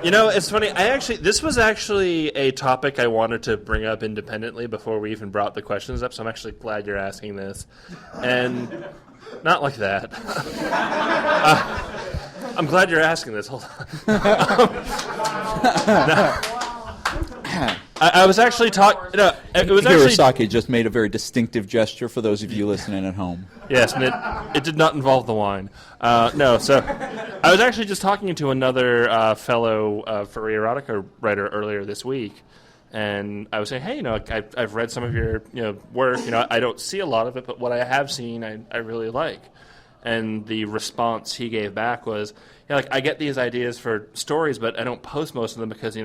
It's funny. This was actually a topic I wanted to bring up independently before we even brought the questions up, so I'm actually glad you're asking this. And not like that. I'm glad you're asking this. Hold on. I was actually talking. No, it was actually. Hirosaki just made a very distinctive gesture for those of you listening at home. Yes, and it did not involve the wine. No, so I was actually just talking to another fellow furry erotica writer earlier this week, and I was saying, hey, I've read some of your work. I don't see a lot of it, but what I have seen, I really like. And the response he gave back was, I get these ideas for stories, but I don't post most of them because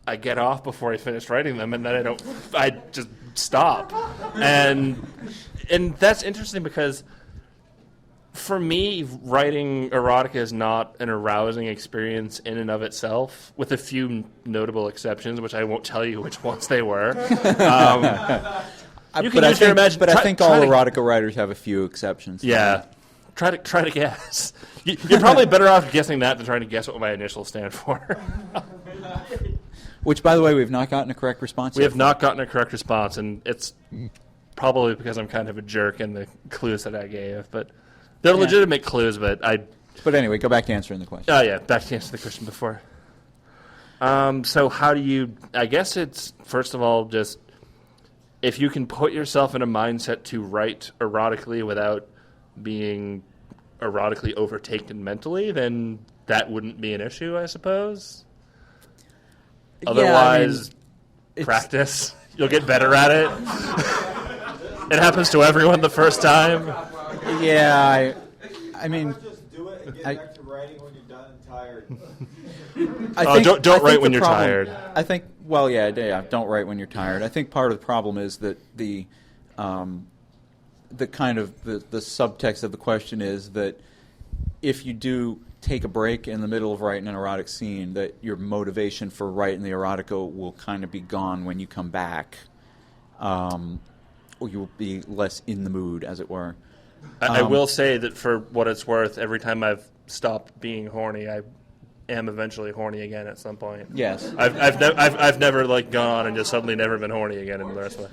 I get off before I finish writing them, and then I just stop. And that's interesting because for me, writing erotica is not an arousing experience in and of itself, with a few notable exceptions, which I won't tell you which ones they were. You can use your imagination. But I think all erotica writers have a few exceptions. Yeah. Try to guess. You're probably better off guessing that than trying to guess what my initials stand for. Which, by the way, we've not gotten a correct response yet. We have not gotten a correct response, and it's probably because I'm kind of a jerk in the clues that I gave. But they're legitimate clues, but But anyway, go back to answering the question. Oh, yeah, back to answer the question before. So how do you... I guess it's, first of all, just if you can put yourself in a mindset to write erotically without being erotically overtaken mentally, then that wouldn't be an issue, I suppose. Otherwise, practice. You'll get better at it. It happens to everyone the first time. Yeah, I mean... Just do it and get back to writing when you're done and tired. Don't write when you're tired. I think, don't write when you're tired. I think part of the problem is that the kind of the subtext of the question is that if you do take a break in the middle of writing an erotic scene, that your motivation for writing the erotica will kind of be gone when you come back, or you will be less in the mood, as it were. I will say that for what it's worth, every time I've stopped being horny, I am eventually horny again at some point. Yes, I've never gone on and just suddenly never been horny again in the rest of it.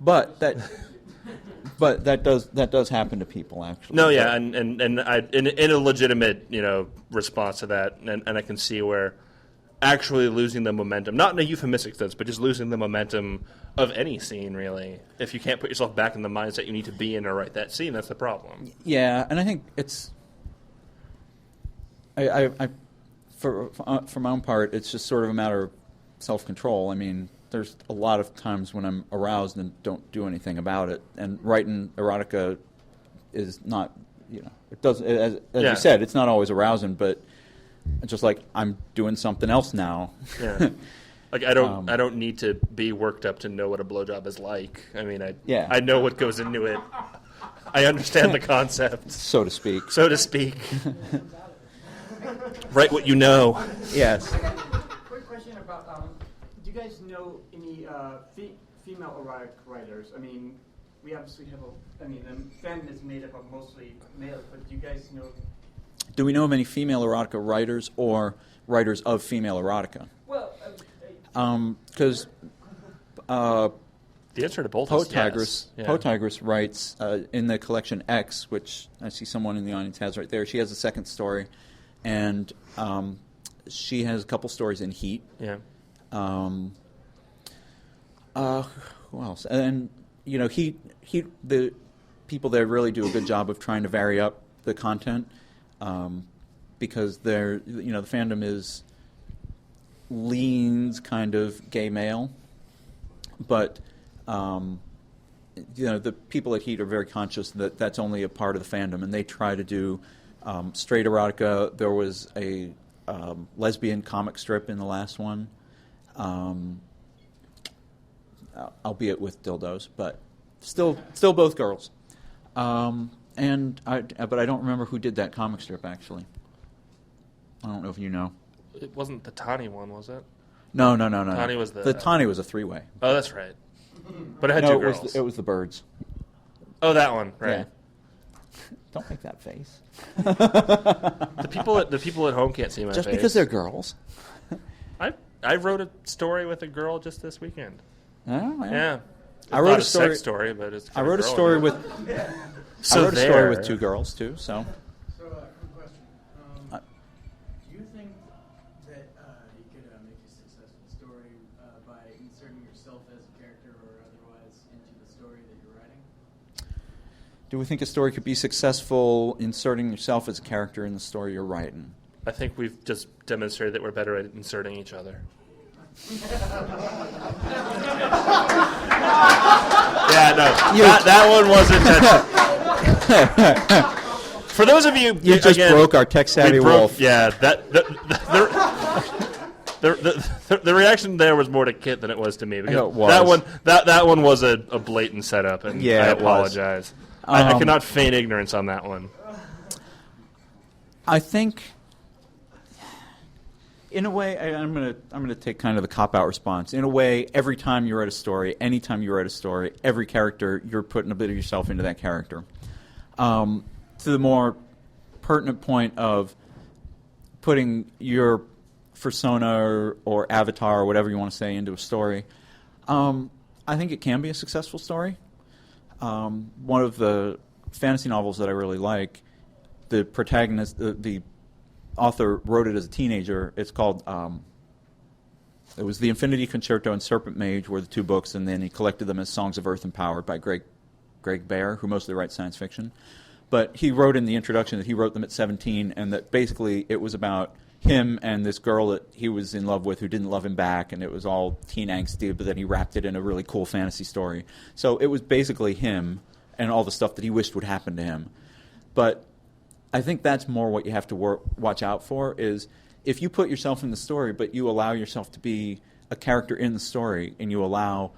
But that does happen to people, actually. No, yeah, and in a legitimate response to that, and I can see where actually losing the momentum, not in a euphemistic sense, but just losing the momentum of any scene, really. If you can't put yourself back in the mindset you need to be in to write that scene, that's the problem. Yeah, and I think it's... for my own part, it's just sort of a matter of self-control. I mean, there's a lot of times when I'm aroused and don't do anything about it. And writing erotica is not, it doesn't, as you said, it's not always arousing, but it's just I'm doing something else now. Yeah. I don't need to be worked up to know what a blowjob is like. I mean, I know what goes into it. I understand the concept. So to speak. Write what you know. Yes. Quick question about, do you guys know any female erotic writers? I mean, we obviously have the fandom is made up of mostly males, but do you guys know? Do we know of any female erotica writers or writers of female erotica? Well, because the answer to both is yes. Potigress writes in the collection X, which I see someone in the audience has right there. She has a second story, and she has a couple stories in Heat. Yeah. who else? And the people there really do a good job of trying to vary up the content, because the fandom leans kind of gay male, but the people at Heat are very conscious that that's only a part of the fandom, and they try to do straight erotica. There was a lesbian comic strip in the last one, albeit with dildos, but still both girls. But I don't remember who did that comic strip, actually. I don't know if you know. It wasn't the Tawny one, was it? No. Tawny was the Tawny was a 3-way. Oh, that's right. But it had two girls. It was the Birds. Oh, that one, right? Yeah. Don't make that face. The people at home can't see my face. Just because they're girls. I wrote a story with a girl just this weekend. Oh, yeah. I wrote a sex story, but it's. I wrote a story with. So I wrote a story with 2 girls too. So. So, quick question. Do you think that you could make a successful story by inserting yourself as a character or otherwise into the story that you're writing? Do we think a story could be successful inserting yourself as a character in the story you're writing? I think we've just demonstrated that we're better at inserting each other. Yeah, no, that one wasn't intentional. For those of you, you just broke our tech-savvy wolf. Yeah, the reaction there was more to Kit than it was to me, because that one was a blatant setup, and I apologize. I cannot feign ignorance on that one. I think, in a way, I'm gonna take kind of the cop-out response. In a way, every time you write a story, anytime you write a story, every character, you're putting a bit of yourself into that character. To the more pertinent point of putting your persona or avatar or whatever you want to say into a story, I think it can be a successful story. One of the fantasy novels that I really like, the protagonist, the author wrote it as a teenager. It's called, it was The Infinity Concerto and Serpent Mage were the 2 books, and then he collected them as Songs of Earth and Power by Greg Bear, who mostly writes science fiction. But he wrote in the introduction that he wrote them at 17, and that basically it was about him and this girl that he was in love with who didn't love him back, and it was all teen angsty, but then he wrapped it in a really cool fantasy story. So it was basically him and all the stuff that he wished would happen to him. But I think that's more what you have to watch out for, is if you put yourself in the story, but you allow yourself to be a character in the story, and you allow,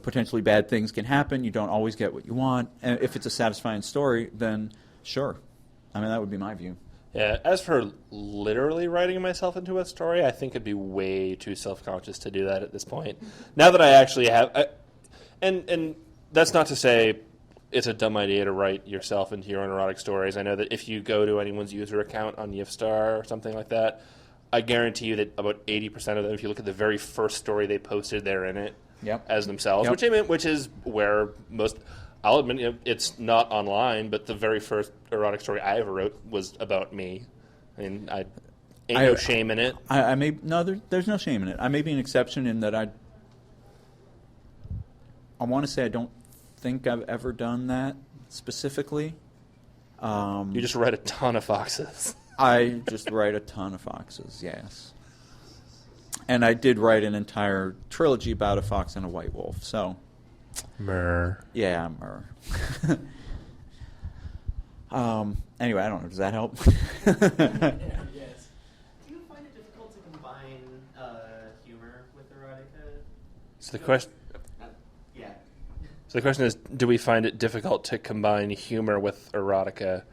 potentially bad things can happen, you don't always get what you want, and if it's a satisfying story, then sure. I mean, that would be my view. Yeah, as for literally writing myself into a story, I think it'd be way too self-conscious to do that at this point. Now that I actually have... And that's not to say it's a dumb idea to write yourself into your own erotic stories. I know that if you go to anyone's user account on Yifstar or something like that, I guarantee you that about 80% of them, if you look at the very first story they posted, they're in it as themselves, which is where most... I'll admit, it's not online, but the very first erotic story I ever wrote was about me. I mean, no shame in it. There's no shame in it. I may be an exception in that I want to say I don't think I've ever done that specifically. You just write a ton of foxes. I just write a ton of foxes, yes. And I did write an entire trilogy about a fox and a white wolf, so... Myrrh. Yeah, myrrh. Anyway, I don't know. Does that help? Yes. Do you find it difficult to combine humor with erotica? So the question. So the question is, do we find it difficult to combine humor with erotica?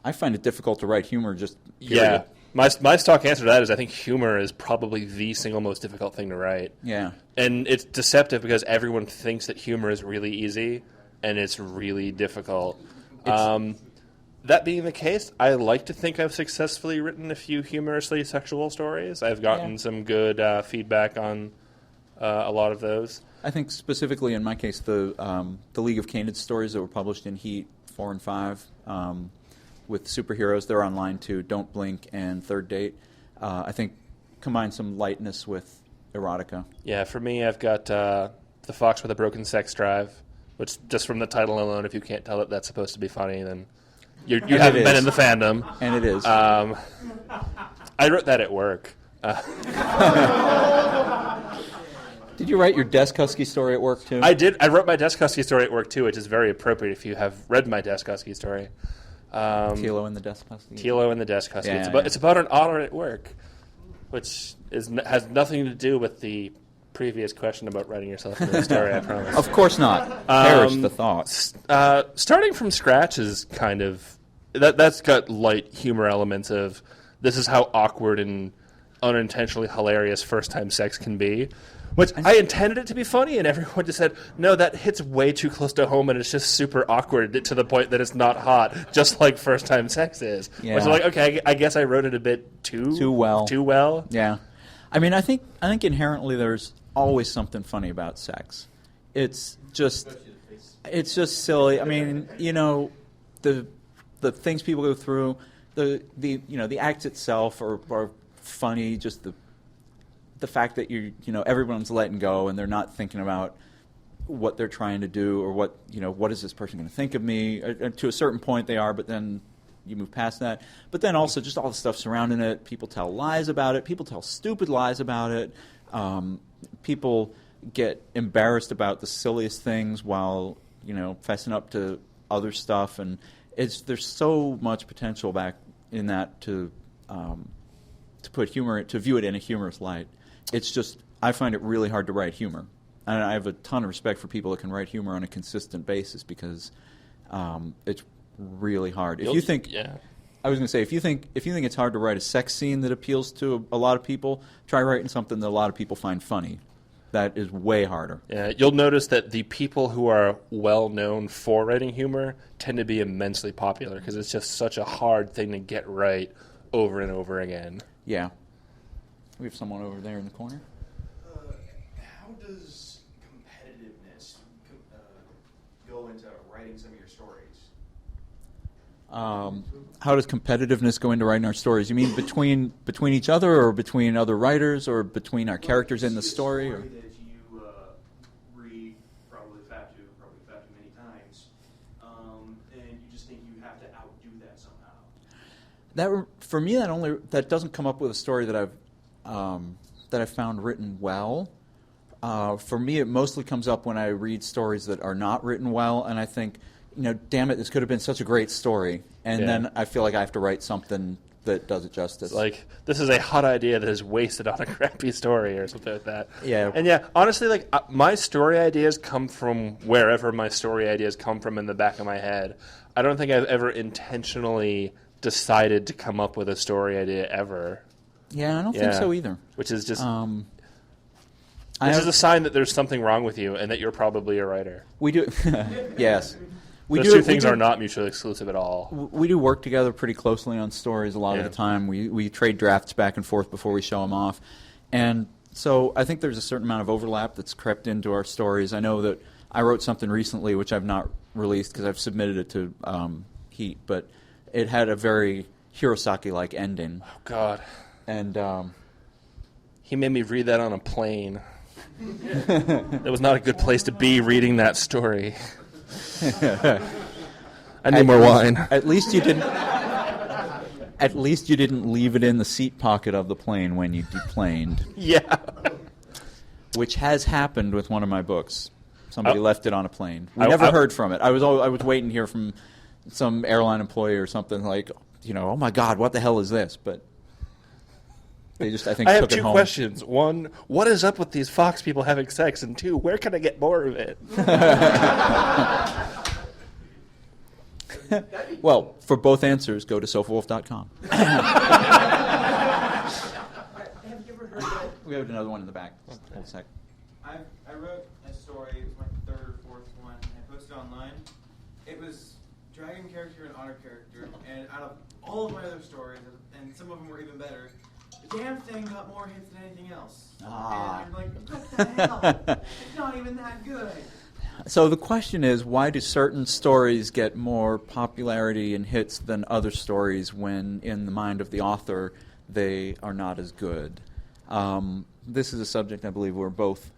I find it difficult to write humor. Just period. Yeah. My stock answer to that is I think humor is probably the single most difficult thing to write. Yeah. And it's deceptive because everyone thinks that humor is really easy, and it's really difficult. That being the case, I like to think I've successfully written a few humorously sexual stories. I've gotten some good feedback on a lot of those. I think specifically in my case, the League of Canid stories that were published in Heat 4 and 5, with superheroes, they're online too, Don't Blink and Third Date, I think combine some lightness with erotica. Yeah, for me, I've got The Fox with a Broken Sex Drive, which just from the title alone, if you can't tell that that's supposed to be funny, then you haven't been in the fandom. And it is. I wrote that at work. Did you write your Desk Husky story at work, too? I did. I wrote my Desk Husky story at work, too, which is very appropriate if you have read my Desk Husky story. Tilo and the Desk Husky. Tilo and the Desk Husky. Yeah, It's about an otter at work, which has nothing to do with the previous question about writing yourself into a story, I promise. Of course not. Perish the thought. Starting from scratch is kind of... That's got light humor elements of this is how awkward and unintentionally hilarious first-time sex can be. Which I intended it to be funny, and everyone just said, no, that hits way too close to home, and it's just super awkward to the point that it's not hot, just like first-time sex is. Yeah. Which is like, okay, I guess I wrote it a bit too well. Too well. Yeah. I mean, I think inherently there's always something funny about sex. It's just silly. I mean, you know, the things people go through, the acts itself are funny, just the fact that everyone's letting go and they're not thinking about what they're trying to do or what is this person going to think of me. To a certain point they are, but then you move past that. But then also just all the stuff surrounding it. People tell lies about it. People tell stupid lies about it. People get embarrassed about the silliest things while fessing up to other stuff, and there's so much potential back in that to put humor, to view it in a humorous light. It's just, I find it really hard to write humor. And I have a ton of respect for people that can write humor on a consistent basis because it's really hard. If you think, I was going to say, if you think it's hard to write a sex scene that appeals to a lot of people, try writing something that a lot of people find funny. That is way harder. Yeah, you'll notice that the people who are well known for writing humor tend to be immensely popular because it's just such a hard thing to get right over and over again. Yeah. We have someone over there in the corner. How does competitiveness go into writing some of your stories? How does competitiveness go into writing our stories? You mean between each other, or between other writers, or between our characters in the story? Or? That you read probably far too many times, and you just think you have to outdo that somehow. That for me, that doesn't come up with a story that I've found written well. For me, it mostly comes up when I read stories that are not written well, and I think, damn it, this could have been such a great story. And then I feel like I have to write something that does it justice. Like, this is a hot idea that is wasted on a crappy story or something like that. Yeah. And honestly, my story ideas come from wherever my story ideas come from in the back of my head. I don't think I've ever intentionally decided to come up with a story idea ever. Yeah, I don't think so either. Which is just... Which is a sign that there's something wrong with you and that you're probably a writer. We do... Yes. Those two things are not mutually exclusive at all. We do work together pretty closely on stories a lot of the time. We trade drafts back and forth before we show them off. And so I think there's a certain amount of overlap that's crept into our stories. I know that I wrote something recently, which I've not released because I've submitted it to Heat, but it had a very Hirosaki-like ending. Oh, God. And he made me read that on a plane. That was not a good place to be reading that story. I need more wine. At least you didn't leave it in the seat pocket of the plane when you deplaned. Yeah. Which has happened with one of my books. Somebody left it on a plane. We never heard from it. I was waiting to hear from some airline employee or something like, oh my God, what the hell is this? But they just, I think, I took have it two home. questions. One, what is up with these Fox people having sex? And two, where can I get more of it? Well, for both answers, go to sofawolf.com. Have you ever heard that? We have another one in the back. Hold a sec. I wrote a story. It was my third or fourth one. I posted it online. It was dragon character and otter character, and out of all of my other stories, and some of them were even better, the damn thing got more hits than anything else. And I'm like, what the hell? It's not even that good. So the question is, why do certain stories get more popularity and hits than other stories when, in the mind of the author, they are not as good? This is a subject I believe we're both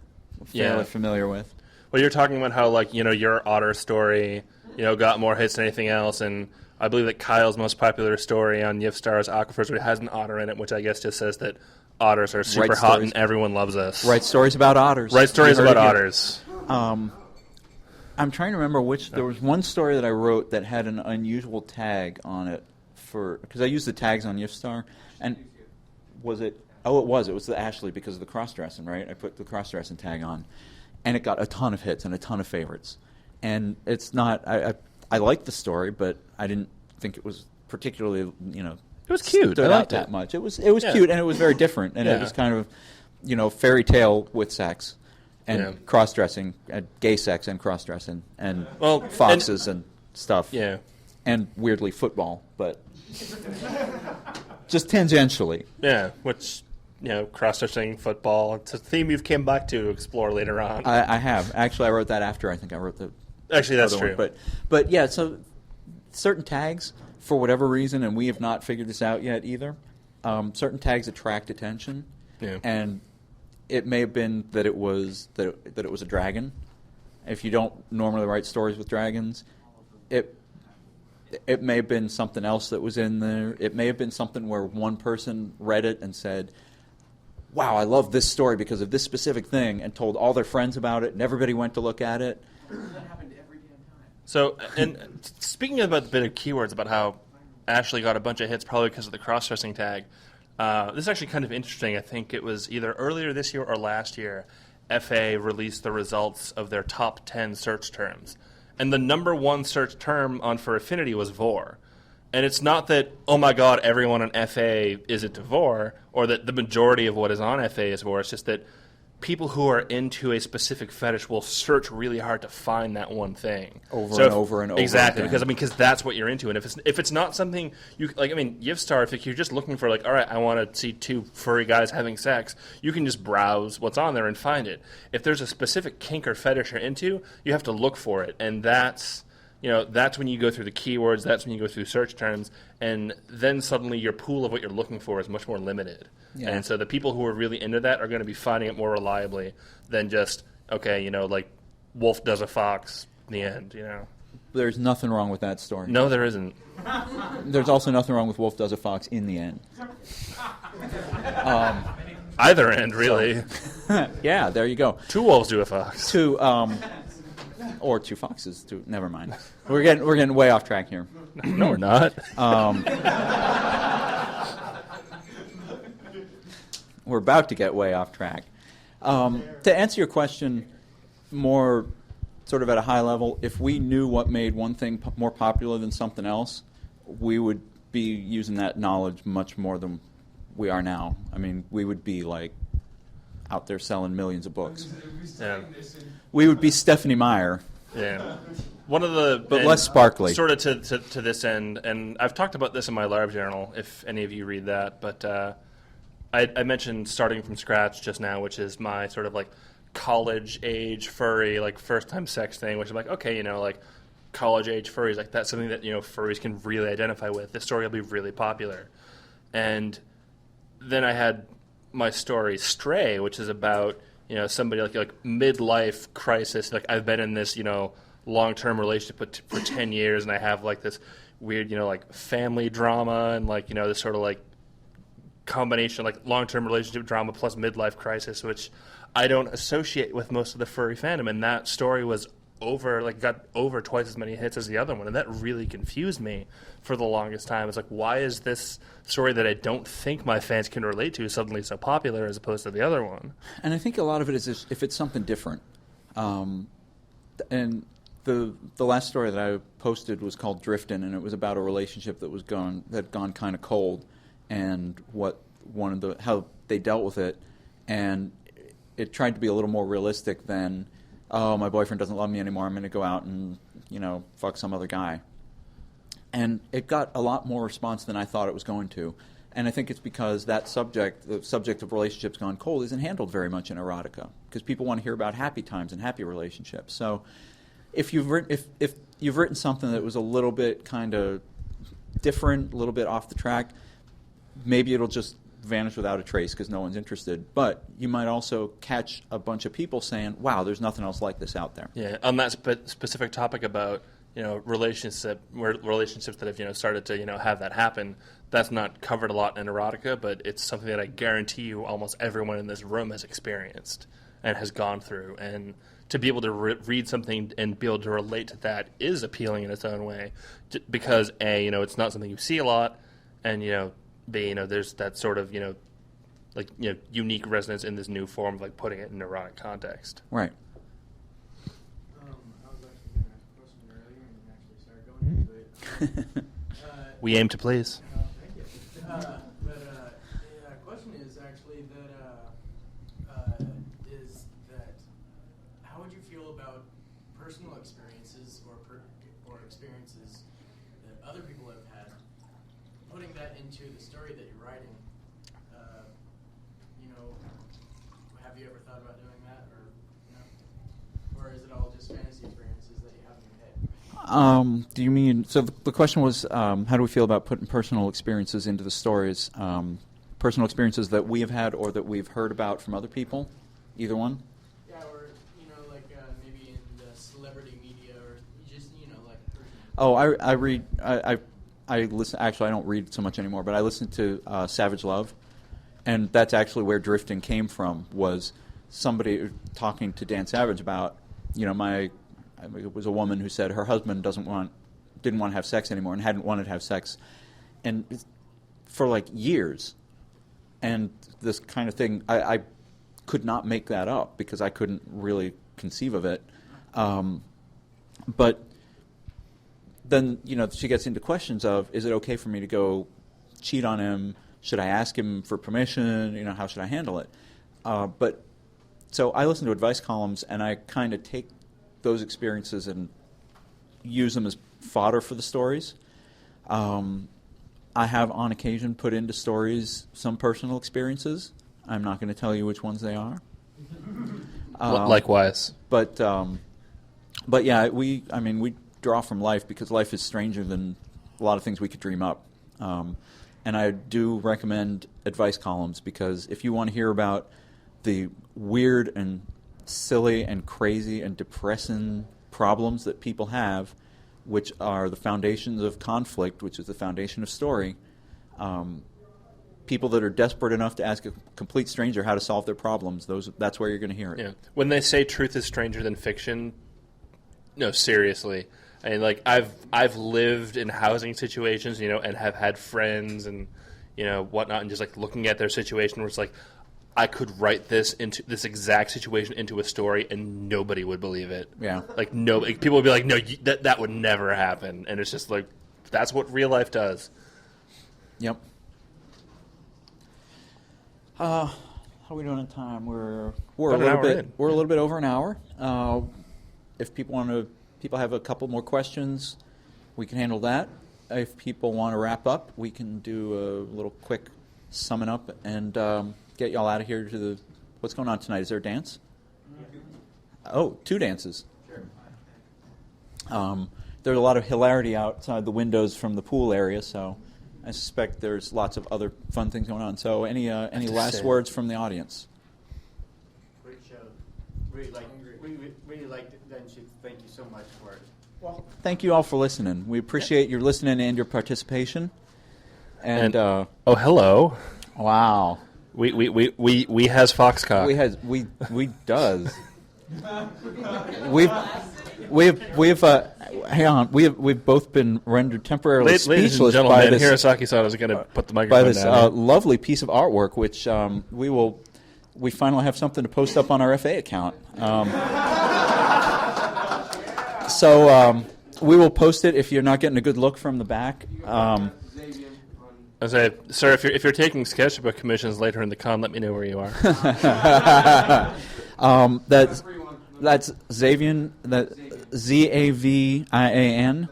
fairly familiar with. Well, you're talking about how, like, your otter story, got more hits than anything else, and I believe that Kyle's most popular story on Yivstar is Aquifers, which has an otter in it, which I guess just says that otters are super hot and everyone loves us. Write stories about otters. Write stories about otters. I'm trying to remember there was one story that I wrote that had an unusual tag on it because I used the tags on Yivstar, and was it? Oh, it was the Ashley because of the cross-dressing, right? I put the cross-dressing tag on, and it got a ton of hits and a ton of favorites. And it's not. I liked the story, but I didn't think it was particularly, It was cute. stood I out liked that it. much. It was cute, and it was very different, and it was kind of, fairy tale with sex, and cross-dressing, gay sex and cross-dressing, and foxes and stuff. Yeah. And weirdly football, but just tangentially. Yeah, which, cross-dressing, football, it's a theme you've came back to explore later on. I have. Actually, I wrote that after I think I wrote the Actually, that's other true. one. But yeah, so certain tags, for whatever reason, and we have not figured this out yet either, certain tags attract attention. Yeah. And it may have been that it was a dragon. If you don't normally write stories with dragons, it may have been something else that was in there. It may have been something where one person read it and said, wow, I love this story because of this specific thing, and told all their friends about it, and everybody went to look at it. That happened every damn time. So, and speaking about the bit of keywords about how Ashley got a bunch of hits probably because of the cross-dressing tag, this is actually kind of interesting. I think it was either earlier this year or last year, FA released the results of their top 10 search terms. And the number one search term for Affinity was vor. And it's not that, oh my God, everyone on FA is into vor, or that the majority of what is on FA is vor. It's just that people who are into a specific fetish will search really hard to find that one thing Over and over. Exactly, again. because that's what you're into, and if it's not something Yivstar, if you're just looking for all right, I want to see two furry guys having sex, you can just browse what's on there and find it. If there's a specific kink or fetish you're into, you have to look for it, and that's when you go through the keywords, that's when you go through search terms, and then suddenly your pool of what you're looking for is much more limited. Yeah. And so the people who are really into that are going to be finding it more reliably than just, like wolf does a fox in the end, There's nothing wrong with that story. No, there isn't. There's also nothing wrong with wolf does a fox in the end. Either end, really. So, yeah, there you go. Two wolves do a fox. Or two foxes. Never mind. We're getting way off track here. No, we're not. We're about to get way off track. To answer your question more sort of at a high level, if we knew what made one thing more popular than something else, we would be using that knowledge much more than we are now. I mean, we would be like out there selling millions of books. Yeah. We would be Stephanie Meyer. Yeah. One of the... But less sparkly. Sort of to this end, and I've talked about this in my LARB journal, if any of you read that, but I mentioned starting from scratch just now, which is my sort of like college-age furry, like first-time sex thing, which I'm like, okay, like college-age furries, like that's something that, furries can really identify with. This story will be really popular. And then I had my story Stray, which is about somebody like midlife crisis. Like I've been in this long-term relationship for 10 years, and I have like this weird like family drama and like this sort of like combination like long-term relationship drama plus midlife crisis, which I don't associate with most of the furry fandom. And that story got over twice as many hits as the other one, and that really confused me for the longest time. It's like, why is this story that I don't think my fans can relate to suddenly so popular as opposed to the other one? And I think a lot of it is if it's something different. And the last story that I posted was called Driftin', and it was about a relationship that had gone kind of cold, and how they dealt with it, and it tried to be a little more realistic than, oh, my boyfriend doesn't love me anymore, I'm going to go out and fuck some other guy. And it got a lot more response than I thought it was going to. And I think it's because the subject of relationships gone cold, isn't handled very much in erotica, because people want to hear about happy times and happy relationships. So if you've written something that was a little bit kind of different, a little bit off the track, maybe it'll just vanish without a trace because no one's interested. But you might also catch a bunch of people saying, wow, there's nothing else like this out there. Yeah, on that specific topic about relationships that have started to have that happen. That's not covered a lot in erotica, but it's something that I guarantee you almost everyone in this room has experienced and has gone through. And to be able to read something and be able to relate to that is appealing in its own way, because A, it's not something you see a lot, and B, there's that sort of unique resonance in this new form of putting it in an erotic context. Right. I was actually going to ask a question earlier and you actually started going into it. We aim to please. Thank you. The question is actually that how would you feel about personal experiences or experiences that other people have had, putting that into the story that you're writing? Have you ever thought about doing that, or is it all just fantasy experiences that you have in your head? Do you mean, so the question was, how do we feel about putting personal experiences into the stories? Personal experiences that we have had or that we've heard about from other people? Either one? Yeah, or, maybe in the celebrity media, or just, Oh, I read, I listen, actually I don't read so much anymore, but I listen to Savage Love, and that's actually where drifting came from, was somebody talking to Dan Savage about, it was a woman who said her husband didn't want to have sex anymore and hadn't wanted to have sex and for years. And this kind of thing, I could not make that up because I couldn't really conceive of it. But then, she gets into questions of, is it okay for me to go cheat on him? Should I ask him for permission? How should I handle it? So I listen to advice columns, and I kind of take those experiences and use them as fodder for the stories. I have, on occasion, put into stories some personal experiences. I'm not going to tell you which ones they are. Likewise. But yeah, we draw from life because life is stranger than a lot of things we could dream up. And I do recommend advice columns because if you want to hear about the weird and silly and crazy and depressing problems that people have, which are the foundations of conflict, which is the foundation of story, people that are desperate enough to ask a complete stranger how to solve their problems, that's where you're going to hear it. Yeah. When they say truth is stranger than fiction, no, seriously. I mean, I've lived in housing situations, and have had friends and, whatnot, and just looking at their situation where it's I could write this exact situation into a story and nobody would believe it. Yeah. People would be like, no, that would never happen. And it's just that's what real life does. Yep. How are we doing in time? We're a little bit over an hour. If people have a couple more questions, we can handle that. If people want to wrap up, we can do a little quick summing up and get y'all out of here to what's going on tonight. Is there a dance? Oh, 2 dances. Sure. There's a lot of hilarity outside the windows from the pool area, so I suspect there's lots of other fun things going on. So any last words from the audience? Great show. Really liked it. Then thank you so much for it. Well, thank you all for listening. We appreciate your listening and your participation. And oh, hello. Wow. We has Foxcock. We does. We've hang on. We've both been rendered temporarily speechless by this. Hirosaki-san is going to put the microphone by this down. Lovely piece of artwork, which we finally have something to post up on our FA account. So we will post it if you're not getting a good look from the back. I say, sir, if you're taking sketchbook commissions later in the con, let me know where you are. That's Zavian. That Zavian.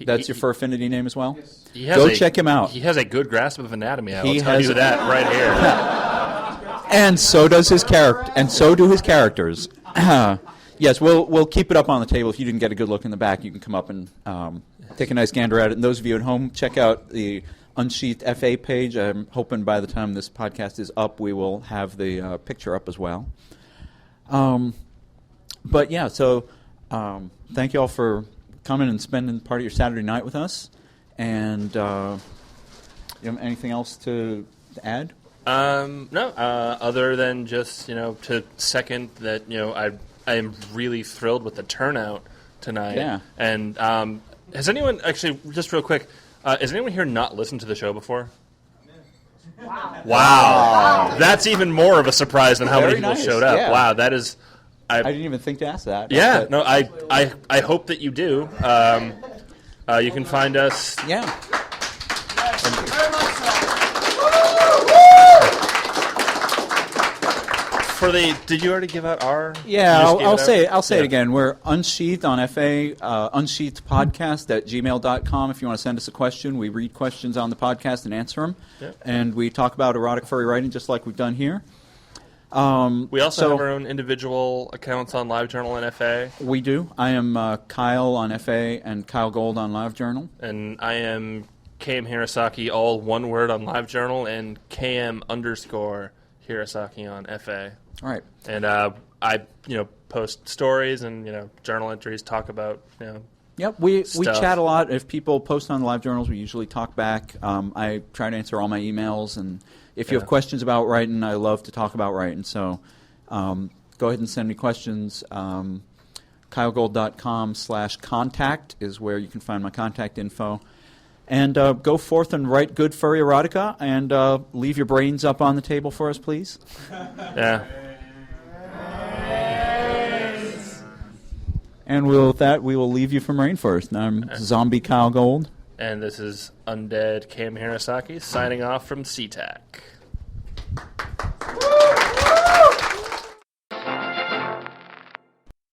That's your Furfinity name as well. Go check him out. He has a good grasp of anatomy. I'll tell you that right here. And so does his character. And so do his characters. Yes, we'll keep it up on the table. If you didn't get a good look in the back, you can come up and take a nice gander at it. And those of you at home, check out the Unsheathed FA page. I'm hoping by the time this podcast is up, we will have the picture up as well. But yeah, so thank you all for coming and spending part of your Saturday night with us. And you have anything else to add? No, other than just, to second that, I am really thrilled with the turnout tonight. Yeah. And has anyone, actually, just real quick, has anyone here not listened to the show before? Wow. That's even more of a surprise than how Very many people nice. showed up. Yeah. Wow, that is... I didn't even think to ask that. Yeah, but- no, I hope that you do. You can find us... Yeah. Did you already give out our? Yeah, I'll say it Yeah. again. We're Unsheathed on FA, unsheathedpodcast@gmail.com. If you want to send us a question, we read questions on the podcast and answer them. Yeah. And we talk about erotic furry writing just like we've done here. We also have our own individual accounts on LiveJournal and FA. We do. I am Kyle on FA and Kyle Gold on LiveJournal. And I am KM Hirosaki, all one word on LiveJournal, and KM_Hirosaki on FA. All right. And I post stories and journal entries, talk about Yep, we stuff. chat a lot. If people post on the live journals, we usually talk back. I try to answer all my emails, and if you have questions about writing, I love to talk about writing. So go ahead and send me questions. KyleGold.com/contact is where you can find my contact info. And go forth and write good furry erotica, and leave your brains up on the table for us, please. Yeah. And with that, we will leave you from RainFurrest. I'm Zombie Kyle Gold. And this is Undead KM Hirosaki signing off from SeaTac.